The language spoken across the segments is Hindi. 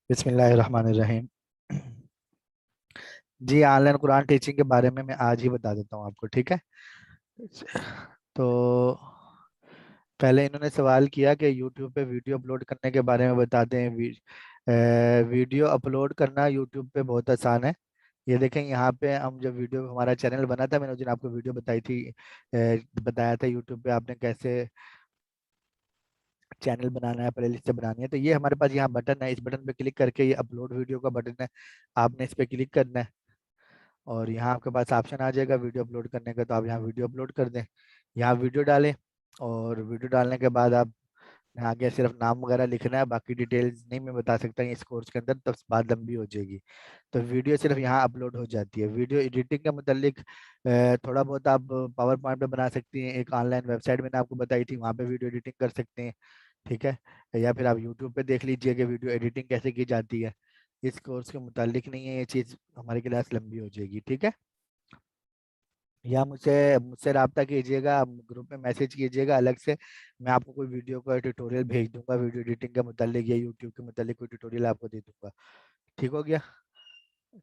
बिस्मिल्लाहिर्रहमानिर्रहीम। जी, ऑनलाइन कुरान टीचिंग के बारे में मैं आज ही बता देता हूँ आपको, ठीक है। तो पहले इन्होंने सवाल किया कि यूट्यूब पे वीडियो अपलोड करने के बारे में बता दें। वीडियो अपलोड करना यूट्यूब पे बहुत आसान है। ये देखें, यहाँ पे हम जब वीडियो हमारा चैनल बना था, मैंने उस दिन आपको वीडियो बताई थी, बताया था यूट्यूब पे आपने कैसे चैनल बनाना है, प्लेलिस्ट बनानी है। तो ये हमारे पास यहाँ बटन है, इस बटन पे क्लिक करके ये अपलोड वीडियो का बटन है, आपने इस पे क्लिक करना है और यहाँ आपके पास ऑप्शन आ जाएगा वीडियो अपलोड करने का। तो आप यहाँ वीडियो अपलोड कर दें, यहाँ वीडियो डालें और वीडियो डालने के बाद आप आगे सिर्फ नाम वगैरह लिखना है, बाकी डिटेल्स नहीं मैं बता सकता इस कोर्स के अंदर, तब बात लंबी हो जाएगी। तो वीडियो सिर्फ यहाँ अपलोड हो जाती है। वीडियो एडिटिंग के मुतालिक थोड़ा बहुत आप पावर पॉइंट पे बना सकती हैं, एक ऑनलाइन वेबसाइट मैंने आपको बताई थी, वहाँ पे वीडियो एडिटिंग कर सकते हैं, ठीक है। या फिर आप यूट्यूब पे देख लीजिए कि वीडियो एडिटिंग कैसे की जाती है। इस कोर्स के मुतालिक नहीं है ये चीज़, हमारी क्लास लंबी हो जाएगी, ठीक है। या मुझसे मुझसे रब्ता कीजिएगा, आप ग्रुप में मैसेज कीजिएगा अलग से, मैं आपको कोई वीडियो का ट्यूटोरियल भेज दूंगा, वीडियो एडिटिंग के मुतालिक या यूट्यूब के मुतालिक कोई ट्यूटोरियल आपको दे दूंगा। ठीक हो गया।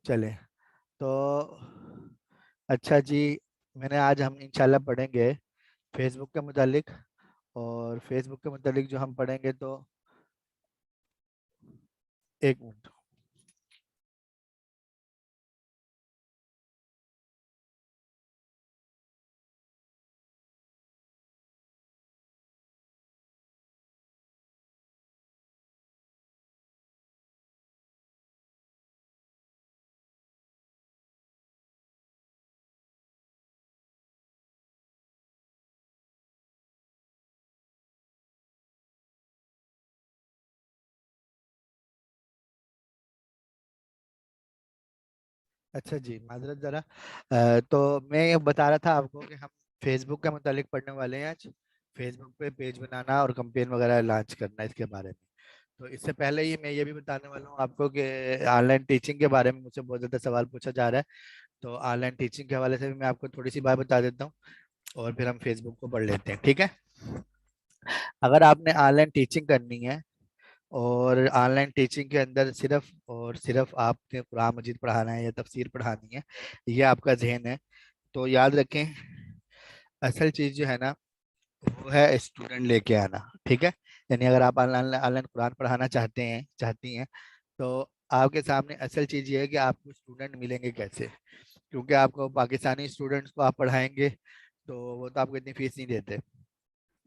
चले तो अच्छा जी, मैंने आज हम इंशाल्लाह पढ़ेंगे फेसबुक के मुतालिक। और फेसबुक के मुतालिक जो हम पढ़ेंगे, तो एक मिनट। अच्छा जी, माजरत ज़रा। तो मैं ये बता रहा था आपको कि हम फेसबुक के मुतालिक पढ़ने वाले हैं आज। फेसबुक पे पेज बनाना और कंपेन वगैरह लॉन्च करना, इसके बारे में। तो इससे पहले ही मैं ये भी बताने वाला हूँ आपको कि ऑनलाइन टीचिंग के बारे में मुझसे बहुत ज़्यादा सवाल पूछा जा रहा है। तो ऑनलाइन टीचिंग के हवाले से भी मैं आपको थोड़ी सी बात बता देता हूँ और फिर हम फेसबुक को पढ़ लेते हैं, ठीक है। अगर आपने ऑनलाइन टीचिंग करनी है और ऑनलाइन टीचिंग के अंदर सिर्फ और सिर्फ आपने कुरान मजीद पढ़ाना है या तफसीर पढ़ानी है, ये आपका जहन है, तो याद रखें, असल चीज़ जो है ना, वो है स्टूडेंट लेके आना, ठीक है। यानी अगर आप ऑनलाइन ऑनलाइन कुरान पढ़ाना चाहती हैं, तो आपके सामने असल चीज़ ये है कि आपको स्टूडेंट मिलेंगे कैसे। क्योंकि आपको पाकिस्तानी स्टूडेंट्स को आप पढ़ाएंगे तो वो तो आपको इतनी फीस नहीं देते।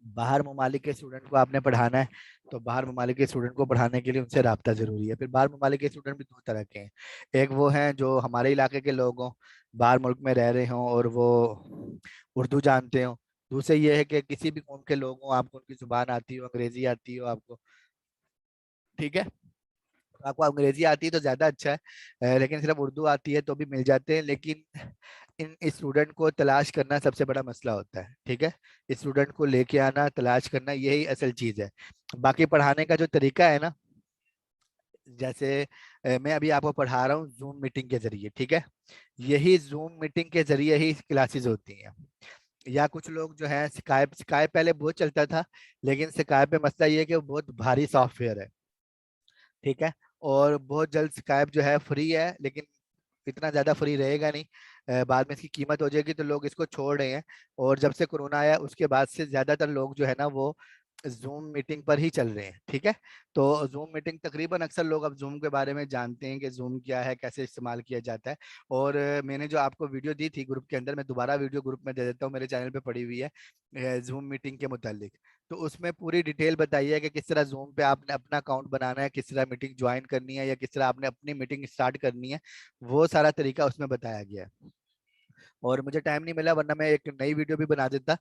बाहर ममालिक के स्टूडेंट को आपने पढ़ाना है, तो बाहर ममालिक के स्टूडेंट को पढ़ाने के लिए उनसे रब्ता जरूरी है। फिर बाहर ममालिक के स्टूडेंट भी दो तरह के हैं। एक वो हैं जो हमारे इलाके के लोग हों, बाहर मुल्क में रह रहे हों और वो उर्दू जानते हों। दूसरे ये है कि किसी भी कौम के लोग हों, आपको उनकी जुबान आती हो, अंग्रेजी आती हो आपको, ठीक है। आपको अंग्रेजी आती है तो ज्यादा अच्छा है, लेकिन सिर्फ उर्दू आती है तो भी मिल जाते हैं। लेकिन इन स्टूडेंट को तलाश करना सबसे बड़ा मसला होता है, ठीक है। स्टूडेंट को लेके आना, तलाश करना, यही असल चीज है। बाकी पढ़ाने का जो तरीका है ना, जैसे मैं अभी आपको पढ़ा रहा हूँ जूम मीटिंग के जरिए, ठीक है। यही जूम मीटिंग के जरिए ही क्लासेस होती हैं। या कुछ लोग जो है, स्काइप स्काइप पहले बहुत चलता था, लेकिन स्काइप पे मसला ये है कि वो बहुत भारी सॉफ्टवेयर है, ठीक है। और बहुत जल्द स्काइप जो है फ्री है, लेकिन इतना ज्यादा फ्री रहेगा नहीं। बाद में इसकी कीमत हो जाएगी, तो लोग इसको छोड़ रहे हैं। और जब से कोरोना आया उसके बाद से ज्यादातर लोग जो है ना, वो जूम मीटिंग पर ही चल रहे हैं, ठीक है। तो जूम मीटिंग तकरीबन अक्सर लोग अब जूम के बारे में जानते हैं कि जूम क्या है, कैसे इस्तेमाल किया जाता है। और मैंने जो आपको वीडियो दी थी ग्रुप के अंदर, मैं दोबारा वीडियो ग्रुप में दे देता हूँ, मेरे चैनल पे पड़ी हुई है जूम मीटिंग के मुतालिक। तो उसमें पूरी डिटेल बताई है कि किस तरह जूम पे आपने अपना अकाउंट बनाना है, किस तरह मीटिंग ज्वाइन करनी है, या किस तरह आपने अपनी मीटिंग स्टार्ट करनी है। वो सारा तरीका उसमें बताया गया है। और मुझे टाइम नहीं मिला, वरना मैं एक नई वीडियो भी बना देता,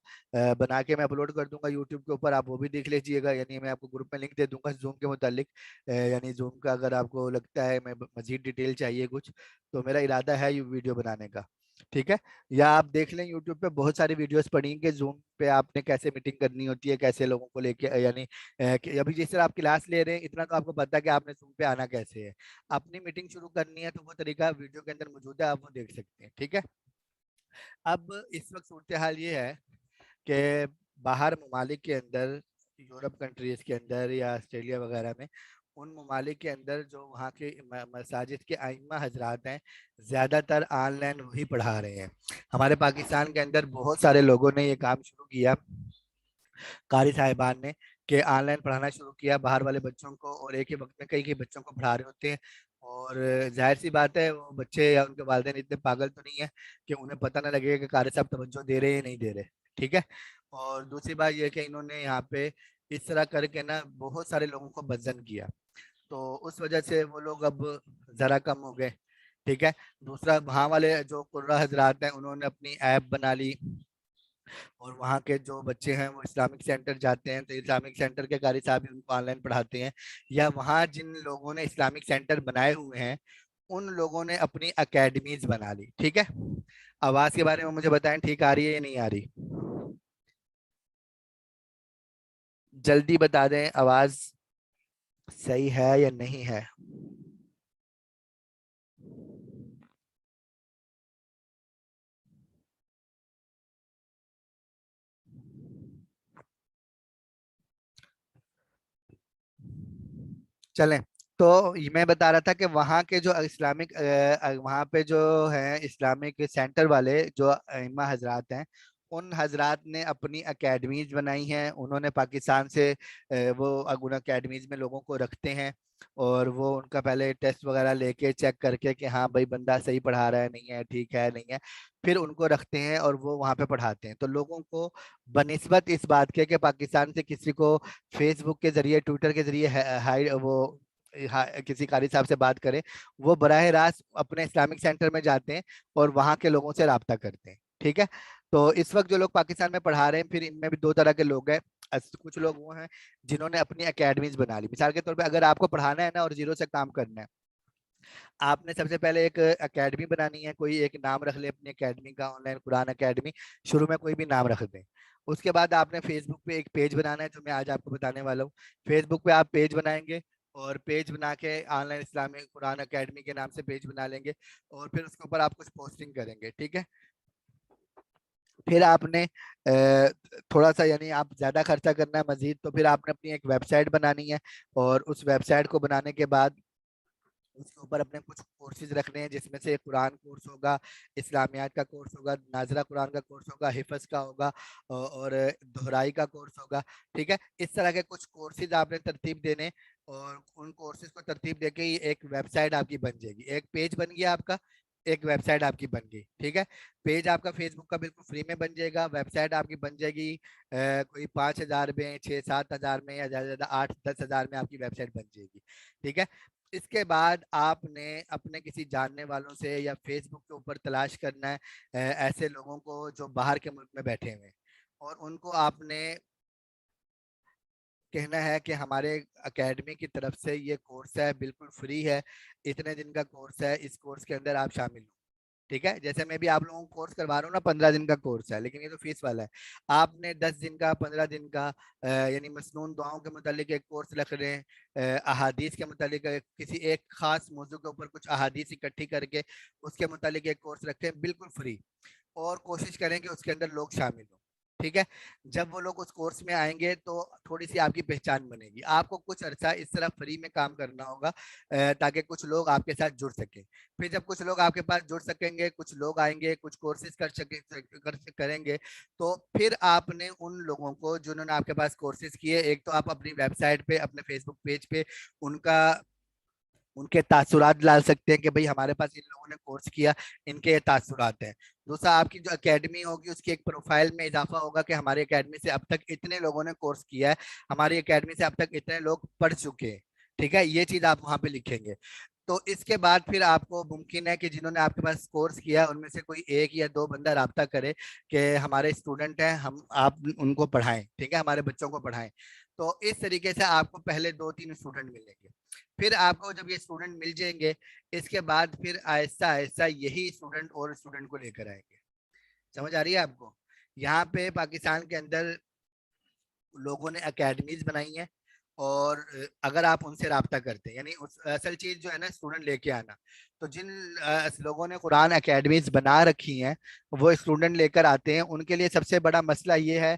बना के मैं अपलोड कर दूंगा यूट्यूब के ऊपर, आप वो भी देख लीजिएगा। यानी मैं आपको ग्रुप में लिंक दे दूंगा जूम के मुतालिक। यानी जूम का अगर आपको लगता है मैं मजीद डिटेल चाहिए कुछ, तो मेरा इरादा है ये वीडियो बनाने का, ठीक है। या आप देख लें यूट्यूब पे बहुत सारी वीडियोस पड़ी हैं कि जूम पे आपने कैसे मीटिंग करनी होती है, कैसे लोगों को लेके, यानी कि अभी जिस तरह आप क्लास ले रहे हैं, इतना तो आपको पता है कि आपने जूम पे आना कैसे है। अपनी मीटिंग शुरू करनी है तो वो तरीका वीडियो के अंदर मौजूद है, आप वो देख सकते हैं, ठीक है। अब इस वक्त सूरत हाल ये है कि बाहर ममालिक के अंदर, यूरोप कंट्रीज के अंदर या ऑस्ट्रेलिया वगैरह में, उन ममालिक के अंदर जो वहाँ के मसाजिद के आइम्मा हजरात हैं, ज़्यादातर ऑनलाइन वही पढ़ा रहे हैं। हमारे पाकिस्तान के अंदर बहुत सारे लोगों ने ये काम शुरू किया, कारी साहिबान ने, कि ऑनलाइन पढ़ाना शुरू किया बाहर वाले बच्चों को, और एक ही वक्त में कई कई बच्चों को पढ़ा रहे होते हैं। और जाहिर सी बात है वो बच्चे या उनके वालिदैन इतने पागल तो नहीं है कि उन्हें पता ना लगेगा कि कारी साहब तवज्जो दे रहे हैं या नहीं दे रहे। ठीक है। और दूसरी बात यह है कि इन्होंने यहाँ पे इस तरह करके ना बहुत सारे लोगों को बदजन किया, तो उस वजह से वो लोग अब जरा कम हो गए। ठीक है। दूसरा, वहाँ वाले जो कुर्रा हजरात हैं उन्होंने अपनी ऐप बना ली, और वहाँ के जो बच्चे हैं वो इस्लामिक सेंटर जाते हैं, तो इस्लामिक सेंटर के कारी साहब ही उनको ऑनलाइन पढ़ाते हैं। या वहाँ जिन लोगों ने इस्लामिक सेंटर बनाए हुए हैं उन लोगों ने अपनी अकेडमीज बना ली। ठीक है। आवाज के बारे में मुझे बताएं, ठीक आ रही है या नहीं आ रही? जल्दी बता दें, आवाज सही है या नहीं है? चलें। तो ये मैं बता रहा था कि वहाँ के जो इस्लामिक वहाँ पे जो है इस्लामिक सेंटर वाले जो अइम्मा हजरात हैं, उन हजरात ने अपनी अकेडमीज बनाई हैं। उन्होंने पाकिस्तान से वो उन अकेडमीज में लोगों को रखते हैं, और वो उनका पहले टेस्ट वगैरह लेके चेक करके कि हाँ भाई बंदा सही पढ़ा रहा है नहीं है, ठीक है नहीं है, फिर उनको रखते हैं और वो वहाँ पे पढ़ाते हैं। तो लोगों को बनिस्बत इस बात के कि पाकिस्तान से किसी को फेसबुक के जरिए, ट्विटर के जरिए हाई वो किसी कारी साहब से बात करें, वो बराह रास्त अपने इस्लामिक सेंटर में जाते हैं और वहाँ के लोगों से राब्ता करते हैं। ठीक है। तो इस वक्त जो लोग पाकिस्तान में पढ़ा रहे हैं, फिर इनमें भी दो तरह के लोग हैं। कुछ लोग वो हैं जिन्होंने अपनी एकेडमीज बना ली। मिसाल के तौर पे अगर आपको पढ़ाना है ना और जीरो से काम करना है, आपने सबसे पहले एक एकेडमी बनानी है, कोई एक नाम रख ले अपनी एकेडमी का, ऑनलाइन कुरान एकेडमी, शुरू में कोई भी नाम रख दें। उसके बाद आपने फेसबुक पे एक पेज बनाना है, जो मैं आज आपको बताने वाला हूँ। फेसबुक पे आप पेज बनाएंगे, और पेज बना के ऑनलाइन इस्लामिक कुरान एकेडमी के नाम से पेज बना लेंगे, और फिर उसके ऊपर आप कुछ पोस्टिंग करेंगे। ठीक है। फिर आपने थोड़ा सा, यानी आप ज्यादा खर्चा करना है मजीद, तो फिर आपने अपनी एक वेबसाइट बनानी है, और उस वेबसाइट को बनाने के बाद उसके ऊपर अपने कुछ कोर्सेज रखने हैं, जिसमें से कुरान कोर्स होगा, इस्लामियात का कोर्स होगा, नाजरा कुरान का कोर्स होगा, हिफज का होगा, और दोहराई का कोर्स होगा। ठीक है। इस तरह के कुछ कोर्सेज आपने तरतीब देने, और उन कोर्सेज को तरतीब देके ही एक वेबसाइट आपकी बन जाएगी। एक पेज बन गया आपका, एक वेबसाइट आपकी बन गई। ठीक है। पेज आपका फेसबुक का बिल्कुल फ्री में बन जाएगा, वेबसाइट आपकी बन जाएगी कोई 5,000 में, 6-7 हज़ार में, या ज्यादा से ज्यादा 8-10 हज़ार में आपकी वेबसाइट बन जाएगी। ठीक है। इसके बाद आपने अपने किसी जानने वालों से या फेसबुक के ऊपर तलाश करना है ऐसे लोगों को जो बाहर के मुल्क में बैठे हुए हैं, और उनको आपने कहना है कि हमारे एकेडमी की तरफ से ये कोर्स है, बिल्कुल फ्री है, इतने दिन का कोर्स है, इस कोर्स के अंदर आप शामिल हो। ठीक है। जैसे मैं भी आप लोगों को कोर्स करवा रहा हूँ ना, 15 दिन का कोर्स है, लेकिन ये तो फीस वाला है। आपने 10 दिन का, 15 दिन का यानी मसनून दुआओं के मुतालिक एक कोर्स रख रहे हैं, अहादीस के मुतालिक किसी एक खास मौजू के ऊपर कुछ अहादीस इकट्ठी करके उसके मुतालिक एक कोर्स रखें, बिल्कुल फ्री, और कोशिश करें कि उसके अंदर लोग शामिल हों। ठीक है। जब वो लोग उस कोर्स में आएंगे तो थोड़ी सी आपकी पहचान बनेगी। आपको कुछ अर्सा इस तरह फ्री में काम करना होगा ताकि कुछ लोग आपके साथ जुड़ सके। फिर जब कुछ लोग आपके पास जुड़ सकेंगे, कुछ लोग आएंगे, कुछ कोर्सेज करेंगे, तो फिर आपने उन लोगों को जिन्होंने आपके पास कोर्सेज किए, एक तो आप अपनी वेबसाइट पे, अपने फेसबुक पेज पे उनका उनके तासुरात डाल सकते हैं कि भाई हमारे पास इन लोगों ने कोर्स किया, इनके ये तासुरात हैं। दूसरा, आपकी जो एकेडमी होगी उसकी एक प्रोफाइल में इजाफा होगा कि हमारी एकेडमी से अब तक इतने लोगों ने कोर्स किया है, हमारी एकेडमी से अब तक इतने लोग पढ़ चुके हैं। ठीक है। ये चीज आप वहां पे लिखेंगे। तो इसके बाद फिर आपको मुमकिन है कि जिन्होंने आपके पास कोर्स किया उनमें से कोई एक या दो बंदा राब्ता करे कि हमारे स्टूडेंट हैं, हम आप उनको पढ़ाएं, ठीक है, हमारे बच्चों को पढ़ाएं। तो इस तरीके से आपको पहले 2-3 स्टूडेंट मिलेंगे। फिर आपको जब ये स्टूडेंट मिल जाएंगे, इसके बाद फिर आहिस्ता आहिस्ता यही स्टूडेंट और स्टूडेंट को लेकर आएंगे। समझ आ रही है आपको? यहाँ पे पाकिस्तान के अंदर लोगों ने अकेडमीज बनाई हैं, और अगर आप उनसे रब्ता करते हैं, यानी असल चीज जो है ना स्टूडेंट लेके आना, तो जिन लोगों ने कुरान अकेडमीज बना रखी हैं वो स्टूडेंट लेकर आते हैं। उनके लिए सबसे बड़ा मसला ये है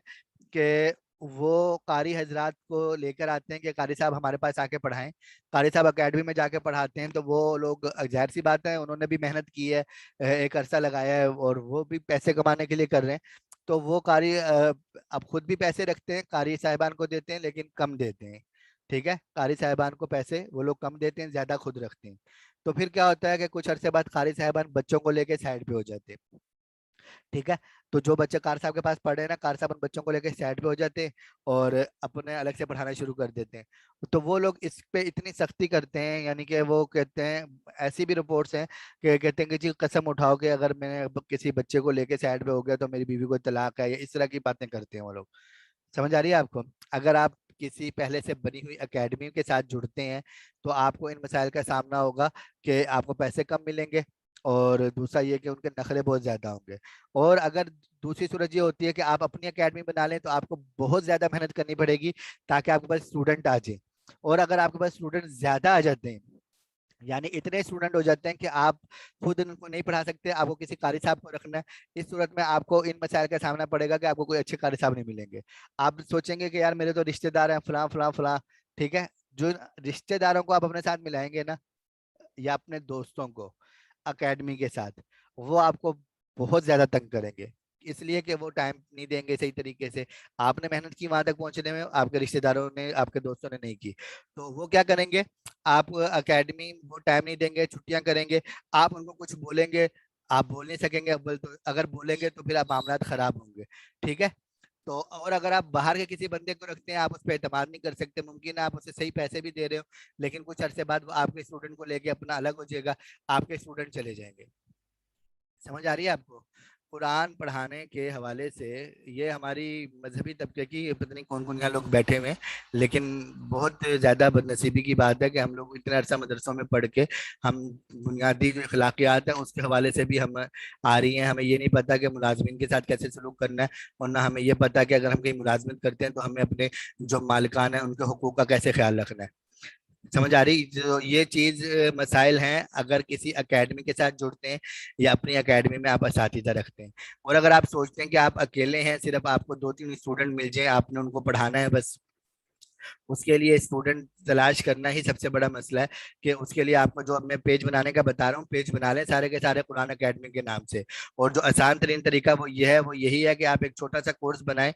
कि वो कारी हजरात को लेकर आते हैं कि कारी साहब हमारे पास आके पढ़ाएं। कारी साहब एकेडमी में जाके पढ़ाते हैं, तो वो लोग, जाहिर सी बात है उन्होंने भी मेहनत की है, एक अरसा लगाया है, और वो भी पैसे कमाने के लिए कर रहे हैं। तो वो कारी अब खुद भी पैसे रखते हैं, कारी साहिबान को देते हैं लेकिन कम देते हैं। ठीक है, कारी साहिबान को पैसे वो लोग कम देते हैं, ज्यादा खुद रखते हैं। तो फिर क्या होता है कि कुछ अरसे बाद कारी साहिबान बच्चों को लेके साइड पे हो जाते हैं। ठीक है, तो जो बच्चे कार साहब के पास पढ़े ना, कार साहब उन बच्चों को लेकर साइड पे हो जाते हैं और अपने अलग से पढ़ाना शुरू कर देते हैं। तो वो लोग इस पे इतनी सख्ती करते हैं, यानी कि वो कहते हैं, ऐसी भी रिपोर्ट्स हैं कि कहते हैं कि जी कसम उठाओ कि अगर मैं किसी बच्चे को लेके साइड पे हो गया तो मेरी बीवी को तलाक है, या इस तरह की बातें करते हैं वो लोग। समझ आ रही है आपको? अगर आप किसी पहले से बनी हुई एकेडमी के साथ जुड़ते हैं तो आपको इन मसाइल का सामना होगा कि आपको पैसे कम मिलेंगे, और दूसरा ये कि उनके नखरे बहुत ज्यादा होंगे। और अगर दूसरी सूरत ये होती है कि आप अपनी एकेडमी बना लें तो आपको बहुत ज्यादा मेहनत करनी पड़ेगी ताकि आपके पास स्टूडेंट आ जाए। और अगर आपके पास स्टूडेंट ज्यादा आ जाते हैं, यानी इतने स्टूडेंट हो जाते हैं कि आप खुद उनको नहीं पढ़ा सकते, आपको किसी कारी साहब को रखना है, इस सूरत में आपको इन मसाइल का सामना पड़ेगा कि आपको कोई अच्छे कारी साहब नहीं मिलेंगे। आप सोचेंगे कि यार मेरे तो रिश्तेदार हैं, फलां फलां फलां। ठीक है, जो रिश्तेदारों को आप अपने साथ मिलाएंगे ना, या अपने दोस्तों को एकेडमी के साथ, वो आपको बहुत ज्यादा तंग करेंगे, इसलिए कि वो टाइम नहीं देंगे सही तरीके से। आपने मेहनत की वहां तक पहुंचने में, आपके रिश्तेदारों ने, आपके दोस्तों ने नहीं की। तो वो क्या करेंगे, आप एकेडमी वो टाइम नहीं देंगे, छुट्टियां करेंगे। आप उनको कुछ बोलेंगे, आप बोल नहीं सकेंगे अव्वल तो, अगर बोलेंगे तो फिर आप मामला खराब होंगे। ठीक है, तो और अगर आप बाहर के किसी बंदे को रखते हैं, आप उस पर एतमाद नहीं कर सकते, मुमकिन है आप उसे सही पैसे भी दे रहे हो, लेकिन कुछ अरसे बाद वो आपके स्टूडेंट को लेके अपना अलग हो जाएगा, आपके स्टूडेंट चले जाएंगे। समझ आ रही है आपको? कुरान पढ़ाने के हवाले से ये हमारी मजहबी तबके की, पता नहीं कौन कौन यहाँ लोग बैठे हुए हैं, लेकिन बहुत ज्यादा बदनसीबी की बात है कि हम लोग इतना अरसा मदरसों में पढ़ के, हम बुनियादी जो अखलाकियात है उसके हवाले से भी हम आ रही हैं, हमें ये नहीं पता कि मुलाजमिन के साथ कैसे सलूक करना है, और ना हमें ये पता कि अगर हम कहीं मुलाजमत करते हैं तो हमें अपने जो मालिकान है उनके हुकूक का कैसे ख्याल रखना है। समझ आ रही? जो ये चीज मसाइल हैं, अगर किसी एकेडमी के साथ जुड़ते हैं या अपनी एकेडमी में आप असातिज़ा रखते हैं, और अगर आप सोचते हैं कि आप अकेले हैं, सिर्फ आपको दो तीन स्टूडेंट मिल जाए, आपने उनको पढ़ाना है बस, उसके लिए स्टूडेंट तलाश करना ही सबसे बड़ा मसला है। कि उसके लिए आपको जो अब मैं पेज बनाने का बता रहा हूँ, पेज बना लें सारे के सारे कुरान एकेडमी के नाम से। और जो आसान तरीन तरीका वो ये है, वो यही है कि आप एक छोटा सा कोर्स बनाएं,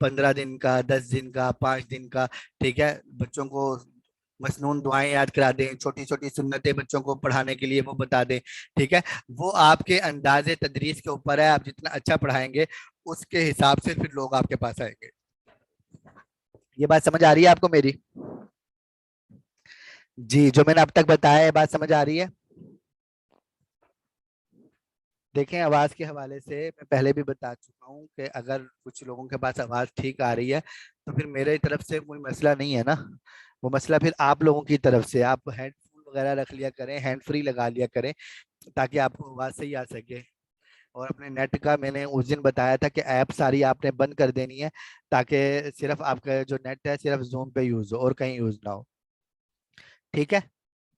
15 दिन का, 10 दिन का, 5 दिन का। ठीक है, बच्चों को मसनून दुआएं याद करा दें, छोटी छोटी सुन्नतें बच्चों को पढ़ाने के लिए वो बता दें। ठीक है, वो आपके अंदाजे तदरीस के ऊपर है, आप जितना अच्छा पढ़ाएंगे उसके हिसाब से फिर लोग आपके पास आएंगे। ये बात समझ आ रही है आपको मेरी? जी, जो मैंने अब तक बताया है, बात समझ आ रही है? देखें, आवाज के हवाले से मैं पहले भी बता चुका हूँ कि अगर कुछ लोगों के पास आवाज ठीक आ रही है तो फिर मेरे तरफ से कोई मसला नहीं है ना, वो मसला फिर आप लोगों की तरफ से। आप हेडफोन वगैरह रख लिया करें, हैंड फ्री लगा लिया करें, ताकि आपको आवाज सही आ सके। और अपने नेट का मैंने उस दिन बताया था कि ऐप सारी आपने बंद कर देनी है, ताकि सिर्फ आपका जो नेट है सिर्फ जूम पे यूज हो और कहीं यूज ना हो। ठीक है,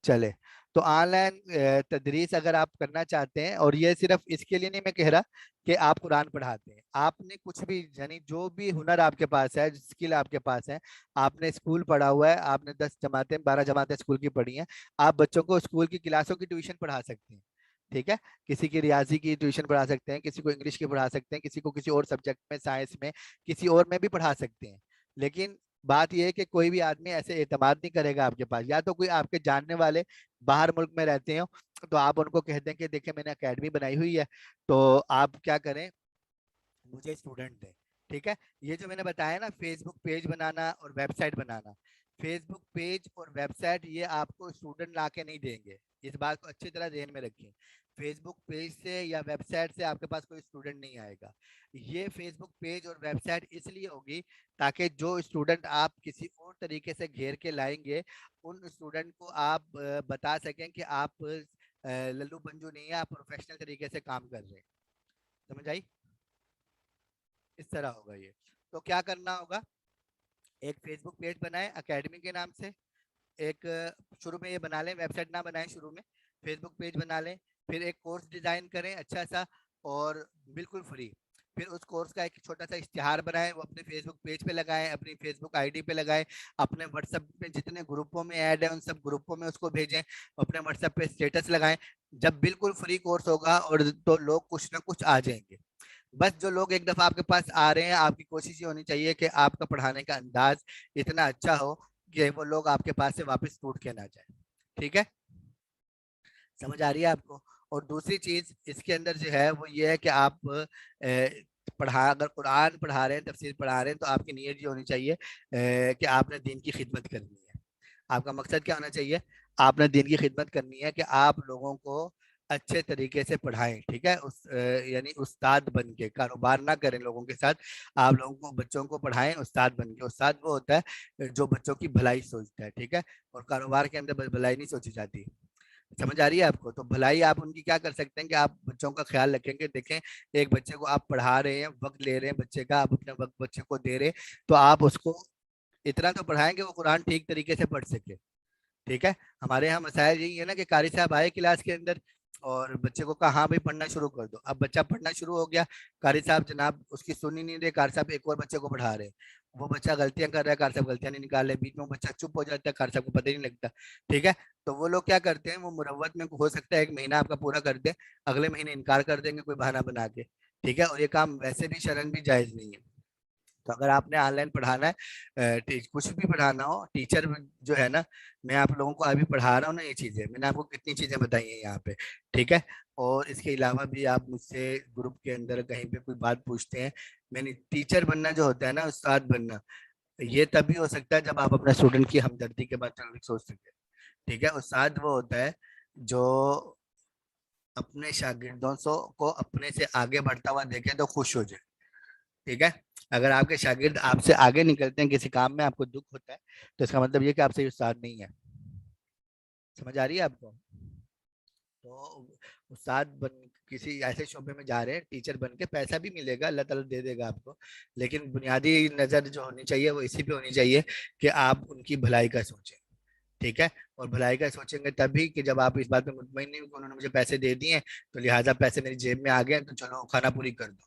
चले। तो ऑनलाइन तदरीस अगर आप करना चाहते हैं, और ये सिर्फ इसके लिए नहीं मैं कह रहा कि आप कुरान पढ़ाते हैं, आपने कुछ भी, यानी जो भी हुनर आपके पास है, स्किल आपके पास है, आपने स्कूल पढ़ा हुआ है, आपने 10 जमातें 12 जमातें स्कूल की पढ़ी हैं, आप बच्चों को स्कूल की क्लासों की ट्यूशन पढ़ा सकते हैं। ठीक है, किसी की रियाजी की ट्यूशन पढ़ा सकते हैं, किसी को इंग्लिश की पढ़ा सकते हैं, किसी को किसी और सब्जेक्ट में, साइंस में, किसी और में भी पढ़ा सकते हैं। लेकिन बात यह है कि कोई भी आदमी ऐसे एतमाद नहीं करेगा आपके पास, या तो कोई आपके जानने वाले बाहर मुल्क में रहते हो, तो आप उनको कह दें कि देखिए मैंने एकेडमी बनाई हुई है, तो आप क्या करें, मुझे स्टूडेंट दें। ठीक है, ये जो मैंने बताया ना, फेसबुक पेज बनाना और वेबसाइट बनाना, फेसबुक पेज और वेबसाइट ये आपको स्टूडेंट ला के नहीं देंगे, इस बात को अच्छी तरह ध्यान में रखें। फेसबुक पेज से या वेबसाइट से आपके पास कोई स्टूडेंट नहीं आएगा। ये फेसबुक पेज और वेबसाइट इसलिए होगी ताकि जो स्टूडेंट आप किसी और तरीके से घेर के लाएंगे, उन स्टूडेंट को आप बता सकें कि आप लल्लू पंजू नहीं है, आप प्रोफेशनल तरीके से काम कर रहे हैं। समझ आई? इस तरह होगा ये। तो क्या करना होगा, एक फेसबुक पेज बनाए एकेडमी के नाम से, एक शुरू में ये बना लें, वेबसाइट ना बनाएं शुरू में, फेसबुक पेज बना लें, फिर एक कोर्स डिजाइन करें अच्छा सा, और बिल्कुल फ्री। फिर उस कोर्स का एक छोटा सा इश्तिहार बनाएं, वो अपने फेसबुक पेज पे लगाएं, अपनी फेसबुक आईडी पे लगाएं, अपने व्हाट्सएप पे जितने ग्रुपों में ऐड है उन सब ग्रुपों में उसको भेजें, अपने व्हाट्सएप पे स्टेटस लगाएं। जब बिल्कुल फ्री कोर्स होगा और तो लोग कुछ ना कुछ आ जाएंगे। बस जो लोग एक दफा आपके पास आ रहे हैं, आपकी कोशिश ये होनी चाहिए कि आपका पढ़ाने का अंदाज इतना अच्छा हो कि वो लोग आपके पास से वापस टूट के ना जाए। ठीक है, समझ आ रही है आपको? और दूसरी चीज इसके अंदर जो है वो ये है कि आप पढ़ा अगर कुरान पढ़ा रहे हैं, तफसीर पढ़ा रहे हैं, तो आपकी नीयत ये होनी चाहिए कि आपने दीन की खिदमत करनी है। आपका मकसद क्या होना चाहिए? आपने दीन की खिदमत करनी है कि आप लोगों को अच्छे तरीके से पढ़ाएं। ठीक है, यानी उस्ताद बन के कारोबार ना करें लोगों के साथ, आप लोगों को बच्चों को पढ़ाएं उस्ताद बन के। उस्ताद वो होता है जो बच्चों की भलाई सोचता है। ठीक है, और कारोबार के अंदर भलाई नहीं सोची जाती। समझ आ रही है आपको? तो भलाई आप उनकी क्या कर सकते हैं कि आप बच्चों का ख्याल रखेंगे। देखें, एक बच्चे को आप पढ़ा रहे हैं, वक्त ले रहे हैं बच्चे का, आप अपने वक्त बच्चे को दे रहे हैं, तो आप उसको इतना तो पढ़ाएंगे वो कुरान ठीक तरीके से पढ़ सके। ठीक है, हमारे यहाँ मसाइल यही है ना कि कारी साहब आए क्लास के अंदर और बच्चे को कहा हाँ भाई पढ़ना शुरू कर दो। अब बच्चा पढ़ना शुरू हो गया, कारी साहब जनाब उसकी सुन ही नहीं रहे, कारी साहब एक और बच्चे को पढ़ा रहे हैं, वो बच्चा गलतियां कर रहा है, कारी साहब गलतियां नहीं निकाल रहे, बीच में वो बच्चा चुप हो जाता है, कारी साहब को पता ही नहीं लगता। ठीक है, तो वो लोग क्या करते हैं, वो मुरव्वत में हो सकता है एक महीना आपका पूरा कर दे, अगले महीने इनकार कर देंगे कोई बहाना बना के। ठीक है, और ये काम वैसे भी शरन भी जायज नहीं है। तो अगर आपने ऑनलाइन पढ़ाना है, कुछ भी पढ़ाना हो, टीचर जो है ना, मैं आप लोगों को अभी पढ़ा रहा हूँ ना, ये चीजें मैंने आपको कितनी चीजें बताई हैं यहाँ पे। ठीक है, और इसके अलावा भी आप मुझसे ग्रुप के अंदर कहीं पे कोई बात पूछते हैं, मैंने टीचर बनना जो होता है ना, उस्ताद बनना, ये तभी हो सकता है जब आप अपने स्टूडेंट की हमदर्दी के बारे में सोच सके। ठीक है, उस्ताद वो होता है जो अपने शागिर्दों को अपने से आगे बढ़ता हुआ देखे तो खुश हो जाए। ठीक है, अगर आपके शागिर्द आपसे आगे निकलते हैं किसी काम में, आपको दुख होता है, तो इसका मतलब ये कि आपसे उस्ताद नहीं है। समझ आ रही है आपको? तो उस्ताद बन किसी ऐसे शोबे में जा रहे हैं, टीचर बन के पैसा भी मिलेगा, अल्लाह ताला दे देगा आपको, लेकिन बुनियादी नजर जो होनी चाहिए वो इसी पे होनी चाहिए कि आप उनकी भलाई का सोचें। ठीक है, और भलाई का सोचेंगे तभी कि जब आप इस बात पे मुतमईन नहीं हो कि उन्होंने मुझे पैसे दे दिए तो लिहाजा पैसे मेरी जेब में आ गए तो चलो खाना पूरी कर दो।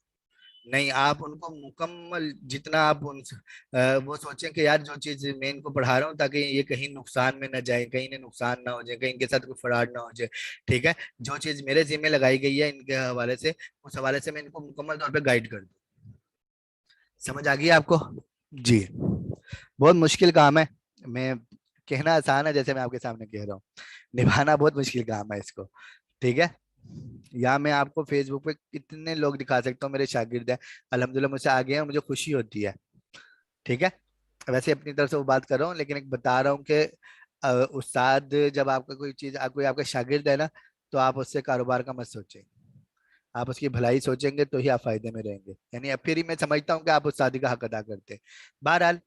नहीं, आप उनको मुकम्मल जितना आप वो सोचें कि यार जो चीज मैं इनको पढ़ा रहा हूँ ताकि ये कहीं नुकसान में ना जाए, कहीं इन्हें नुकसान ना हो जाए, कहीं इनके साथ कोई फ्रॉड ना हो जाए। ठीक है, जो चीज मेरे जिम्मे लगाई गई है इनके हवाले से, उस हवाले से मैं इनको मुकम्मल तौर पे गाइड कर दूँ। समझ आ गई आपको? जी, बहुत मुश्किल काम है। मैं कहना आसान है जैसे मैं आपके सामने कह रहा हूँ, निभाना बहुत मुश्किल काम है इसको। ठीक है, यहाँ मैं आपको फेसबुक पे कितने लोग दिखा सकता हूँ मेरे शागिर्द हैं, अल्हम्दुलिल्लाह मुझसे आगे हैं, मुझे खुशी होती है। ठीक है, वैसे अपनी तरफ से वो बात कर रहा हूँ, लेकिन एक बता रहा हूँ कि उस्ताद जब आपका कोई चीज कोई आपका शागिर्द है ना, तो आप उससे कारोबार का मत सोचें, आप उसकी भलाई सोचेंगे तो ही आप फायदे में रहेंगे। यानी अब फिर ही मैं समझता हूँ कि आप उस्तादी का हक अदा करते हैं। बहरहाल,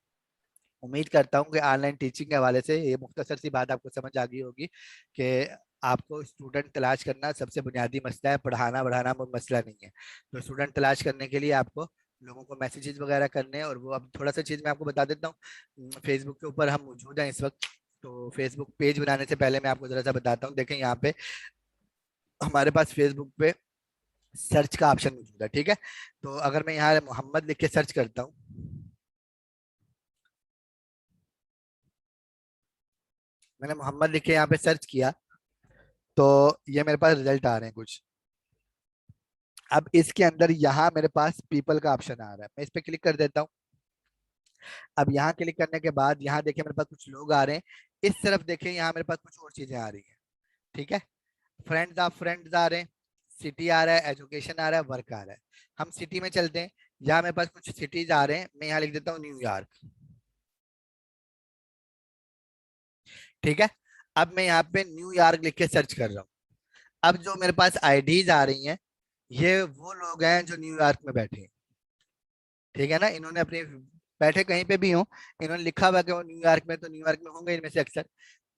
उम्मीद करता हूँ कि ऑनलाइन टीचिंग के हवाले से ये मुख्तसर सी बात आपको समझ आ गई होगी कि आपको स्टूडेंट तलाश करना सबसे बुनियादी मसला है, पढ़ाना बढ़ाना वो मसला नहीं है। तो स्टूडेंट तलाश करने के लिए आपको लोगों को मैसेजेस वगैरह करने हैं, और वो अब थोड़ा सा चीज़ मैं आपको बता देता हूँ। फेसबुक के ऊपर हम मौजूद हैं इस वक्त, तो फेसबुक पेज बनाने से पहले मैं आपको जरा सा बताता हूँ। देखें यहाँ पे हमारे पास फेसबुक पे सर्च का ऑप्शन मौजूद है। ठीक है, तो अगर मैं यहाँ मोहम्मद लिख के सर्च करता हूँ, मैंने मोहम्मद लिख के यहाँ पे सर्च किया, तो ये मेरे पास रिजल्ट आ रहे हैं कुछ। अब इसके अंदर यहाँ मेरे पास पीपल का ऑप्शन आ रहा है, मैं इस पे क्लिक कर देता हूँ। अब यहाँ क्लिक करने के बाद यहाँ देखिए मेरे पास कुछ लोग आ रहे हैं, इस तरफ देखें यहाँ मेरे पास कुछ और चीजें आ रही हैं। ठीक है, फ्रेंड्स आ रहे हैं, सिटी आ रहा है, एजुकेशन आ रहा है, वर्क आ रहा है। हम सिटी में चलते हैं, यहाँ मेरे पास कुछ सिटीज आ रहे हैं, मैं यहाँ लिख देता हूँ न्यूयॉर्क। ठीक है, अब मैं यहाँ पे न्यूयॉर्क लिख के सर्च कर रहा हूँ। अब जो मेरे पास आईडीज आ रही हैं, ये वो लोग हैं जो न्यूयॉर्क में बैठे हैं। ठीक है ना, इन्होंने अपने बैठे कहीं पे भी हो, इन्होंने लिखा हुआ कि वो न्यूयॉर्क में, तो न्यूयॉर्क में होंगे इनमें से अक्सर।